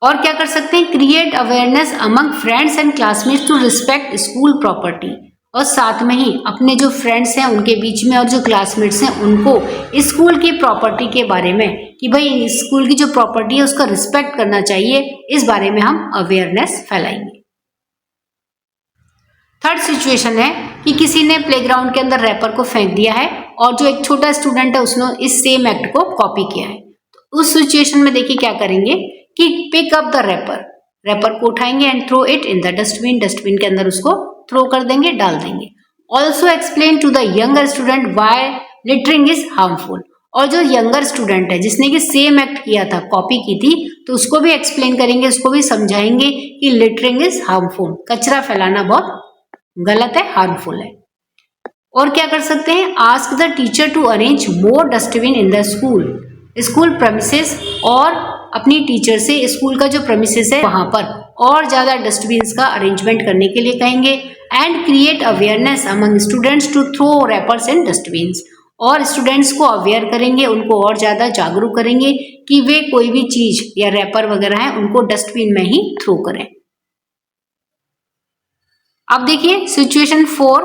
और क्या कर सकते हैं, create awareness among friends and classmates to respect school property. और साथ में ही अपने जो फ्रेंड्स हैं उनके बीच में और जो क्लासमेट्स हैं उनको स्कूल की प्रॉपर्टी के बारे में कि भाई स्कूल की जो प्रॉपर्टी है उसका रिस्पेक्ट करना चाहिए, इस बारे में हम अवेयरनेस फैलाएंगे। थर्ड सिचुएशन है कि किसी ने प्लेग्राउंड के अंदर रैपर को फेंक दिया है और जो एक छोटा स्टूडेंट है उसने इस सेम एक्ट को कॉपी किया है। तो उस सिचुएशन में देखिए क्या करेंगे कि पिक अप द रैपर को उठाएंगे and throw it in the dustbin के अंदर उसको थ्रो कर देंगे, डाल देंगे। Also explain to the younger student why littering is harmful. और जो यंगर स्टूडेंट है जिसने कि सेम एक्ट किया था, कॉपी की थी, तो उसको भी एक्सप्लेन करेंगे, उसको भी समझाएंगे कि लिटरिंग इज हार्मफुल, कचरा फैलाना बहुत गलत है, हार्मफुल है। और क्या कर सकते हैं, ask the teacher to arrange more dustbin in the school premises, और अपनी टीचर से स्कूल का जो प्रेमिसेस है वहां पर और ज्यादा डस्टबिन का अरेंजमेंट करने के लिए कहेंगे। And create awareness among students to throw wrappers in dustbin, और स्टूडेंट्स को अवेयर करेंगे, उनको और ज्यादा जागरूक करेंगे कि वे कोई भी चीज या रैपर वगैरह है उनको डस्टबिन में ही थ्रो करें। अब देखिए situation 4,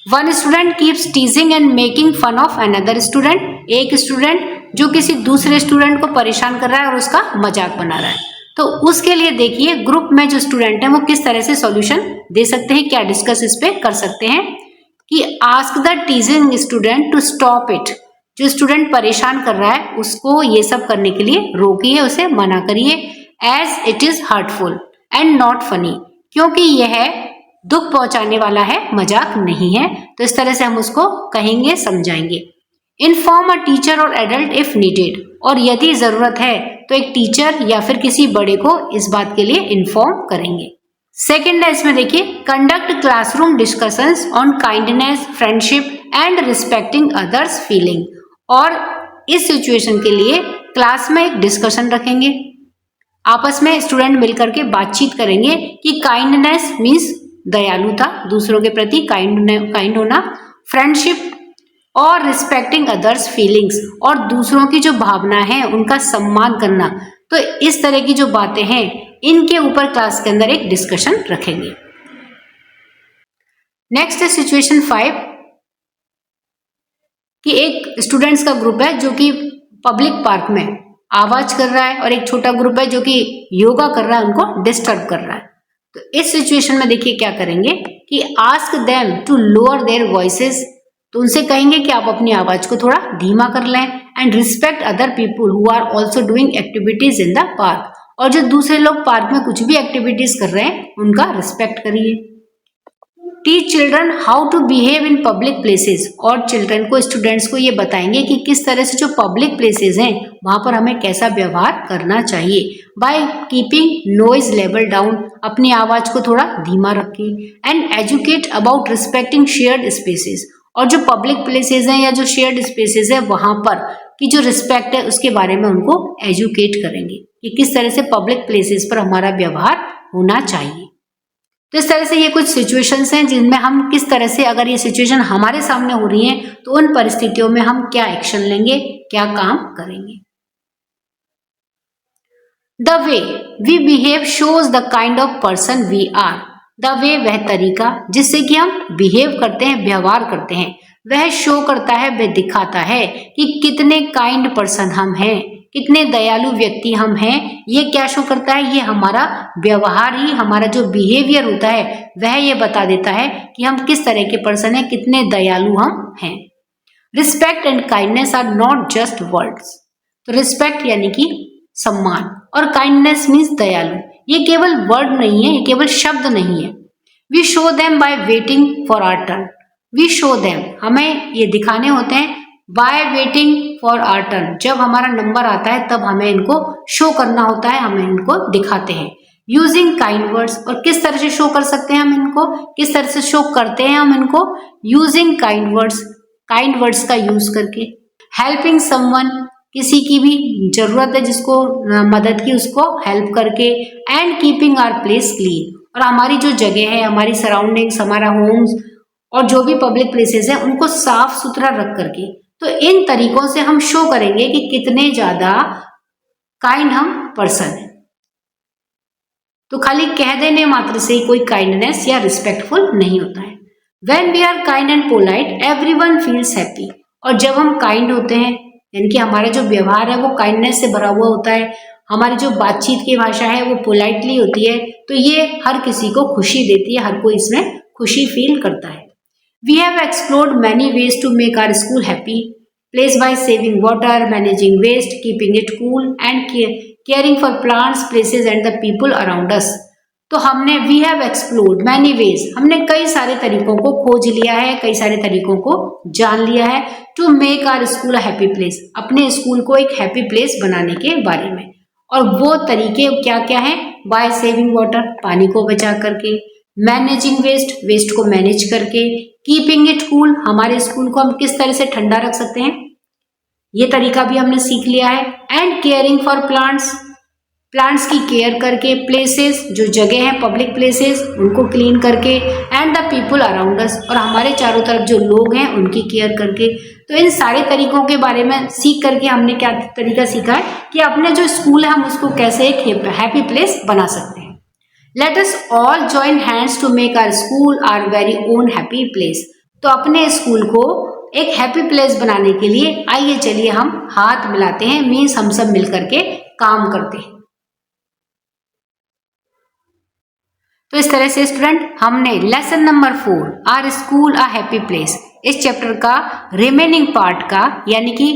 one student keeps teasing and making fun of another student. एक स्टूडेंट जो किसी दूसरे स्टूडेंट को परेशान कर रहा है और उसका मजाक बना रहा है, तो उसके लिए देखिए ग्रुप में जो स्टूडेंट है वो किस तरह से सॉल्यूशन दे सकते हैं, क्या डिस्कस इस पे कर सकते हैं कि ask the teasing student to stop it. जो स्टूडेंट परेशान कर रहा है उसको ये सब करने के लिए रोकिए, उसे मना करिए, as it is hurtful and not funny, क्योंकि यह दुख पहुंचाने वाला है, मजाक नहीं है। तो इस तरह से हम उसको कहेंगे, समझाएंगे। इन्फॉर्म अ टीचर और एडल्ट इफ नीडेड, और यदि जरूरत है तो एक टीचर या फिर किसी बड़े को इस बात के लिए इन्फॉर्म करेंगे। सेकेंड है इसमें देखिए, conduct classroom discussions on kindness, friendship and respecting others feeling. और इस सिचुएशन के लिए क्लास में एक डिस्कशन रखेंगे, आपस में स्टूडेंट मिलकर के बातचीत करेंगे कि काइंडनेस मीन्स दयालुता, दूसरों के प्रति काइंड होना, फ्रेंडशिप और रिस्पेक्टिंग अदर्स फीलिंग्स, और दूसरों की जो भावना है उनका सम्मान करना। तो इस तरह की जो बातें हैं इनके ऊपर क्लास के अंदर एक डिस्कशन रखेंगे। नेक्स्ट है सिचुएशन 5 कि एक स्टूडेंट्स का ग्रुप है जो कि पब्लिक पार्क में आवाज कर रहा है और एक छोटा ग्रुप है जो कि योगा कर रहा है, उनको डिस्टर्ब कर रहा है। तो इस सिचुएशन में देखिए क्या करेंगे कि ask them to lower their voices, तो उनसे कहेंगे कि आप अपनी आवाज को थोड़ा धीमा कर लें। And respect other people who are also doing activities in the park, और जो दूसरे लोग पार्क में कुछ भी एक्टिविटीज कर रहे हैं उनका रिस्पेक्ट करिए। Teach children how to behave in public places, और चिल्ड्रन को, स्टूडेंट्स को ये बताएंगे कि किस तरह से जो पब्लिक प्लेसेस हैं वहां पर हमें कैसा व्यवहार करना चाहिए। By keeping noise level down, अपनी आवाज को थोड़ा धीमा रखें। And educate about respecting shared spaces, और जो पब्लिक प्लेसेस हैं या जो शेयर्ड स्पेसेस है वहां पर की जो रिस्पेक्ट है उसके बारे में उनको एजुकेट करेंगे कि किस तरह से पब्लिक प्लेसेस पर हमारा व्यवहार होना चाहिए। तो इस तरह से ये कुछ सिचुएशंस हैं जिनमें हम किस तरह से, अगर ये सिचुएशन हमारे सामने हो रही है तो उन परिस्थितियों में हम क्या एक्शन लेंगे, क्या काम करेंगे। The way we behave shows the kind of person we are. The way वह तरीका जिससे कि हम बिहेव करते हैं, व्यवहार करते हैं, वह शो करता है, वह दिखाता है कि कितने काइंड पर्सन हम हैं, कितने दयालु व्यक्ति हम हैं। ये क्या शो करता है, ये हमारा व्यवहार ही, हमारा जो बिहेवियर होता है वह ये बता देता है कि हम किस तरह के पर्सन हैं, कितने दयालु हम हैं। Respect and kindness are not just words. तो रिस्पेक्ट यानी कि सम्मान और काइंडनेस मीन्स दयालु, ये केवल वर्ड नहीं है, ये केवल शब्द नहीं है। We show them by waiting for our turn. We show them, हमें ये दिखाने होते हैं by waiting for our turn, जब हमारा नंबर आता है तब हमें इनको शो करना होता है, हमें इनको दिखाते हैं। यूजिंग काइंड वर्ड्स, और किस तरह से शो कर सकते हैं हम इनको, किस तरह से शो करते हैं हम इनको, यूजिंग काइंड वर्ड्स का यूज करके। हेल्पिंग समवन, किसी की भी जरूरत है जिसको मदद की, उसको हेल्प करके। And keeping our place clean, और हमारी जो जगह है, हमारी सराउंडिंग्स, हमारा होम्स और जो भी पब्लिक प्लेसेस हैं उनको साफ सुथरा रख करके। तो इन तरीकों से हम शो करेंगे कि कितने ज्यादा काइंड हम पर्सन हैं। तो खाली कह देने मात्र से कोई काइंडनेस या रिस्पेक्टफुल नहीं होता है। When we are kind and polite, everyone feels happy. और जब हम काइंड होते हैं, यानी कि हमारा जो व्यवहार है वो काइंडनेस से भरा हुआ होता है, हमारी जो बातचीत की भाषा है वो पोलाइटली होती है, तो ये हर किसी को खुशी देती है, हर कोई इसमें खुशी फील करता है। We have explored many ways to make our school happy place by saving water, managing waste, keeping it cool and caring for plants, places and the people around us. तो हमने we have explored many ways, हमने कई सारे तरीकों को खोज लिया है, कई सारे तरीकों को जान लिया है to make our school a happy place, अपने स्कूल को एक हैप्पी प्लेस बनाने के बारे में। और वो तरीके क्या क्या हैं? बाय सेविंग वाटर, पानी को बचा करके, मैनेजिंग वेस्ट, वेस्ट को मैनेज करके, कीपिंग इट कूल, हमारे स्कूल को हम किस तरह से ठंडा रख सकते हैं, ये तरीका भी हमने सीख लिया है, and caring for plants, plants की केयर करके, प्लेसेस जो जगह है पब्लिक प्लेसेस उनको क्लीन करके, and the people around us, और हमारे चारों तरफ जो लोग हैं उनकी केयर करके। तो इन सारे तरीकों के बारे में सीख करके हमने क्या तरीका सीखा है कि अपने जो स्कूल है हम उसको कैसे एक हैप्पी प्लेस बना सकते हैं। Let us all join hands to make our school our very own happy place. तो अपने स्कूल को एक हैप्पी प्लेस बनाने के लिए आइए चलिए हम हाथ मिलाते हैं, मीन्स हम सब मिल करके काम करते हैं। तो इस तरह से स्टूडेंट हमने lesson number 4 our school a happy place, इस चैप्टर का रिमेनिंग पार्ट का यानी कि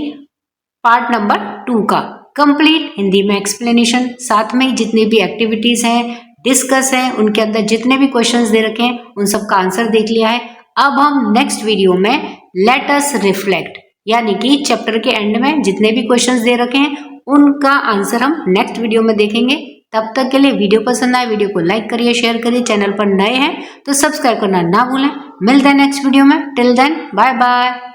पार्ट नंबर 2 का कंप्लीट हिंदी में एक्सप्लेनेशन, साथ में जितनी भी एक्टिविटीज हैं डिस्कस हैं, उनके अंदर जितने भी क्वेश्चंस दे रखे हैं उन सब का आंसर देख लिया है। अब हम नेक्स्ट वीडियो में लेट अस रिफ्लेक्ट, यानी कि चैप्टर के एंड में जितने भी क्वेश्चंस दे रखे हैं उनका आंसर हम नेक्स्ट वीडियो में देखेंगे। तब तक के लिए वीडियो पसंद आए वीडियो को लाइक करिए, शेयर करिए, चैनल पर नए हैं तो सब्सक्राइब करना ना भूलें। मिलते हैं नेक्स्ट वीडियो में, टिल देन बाय बाय।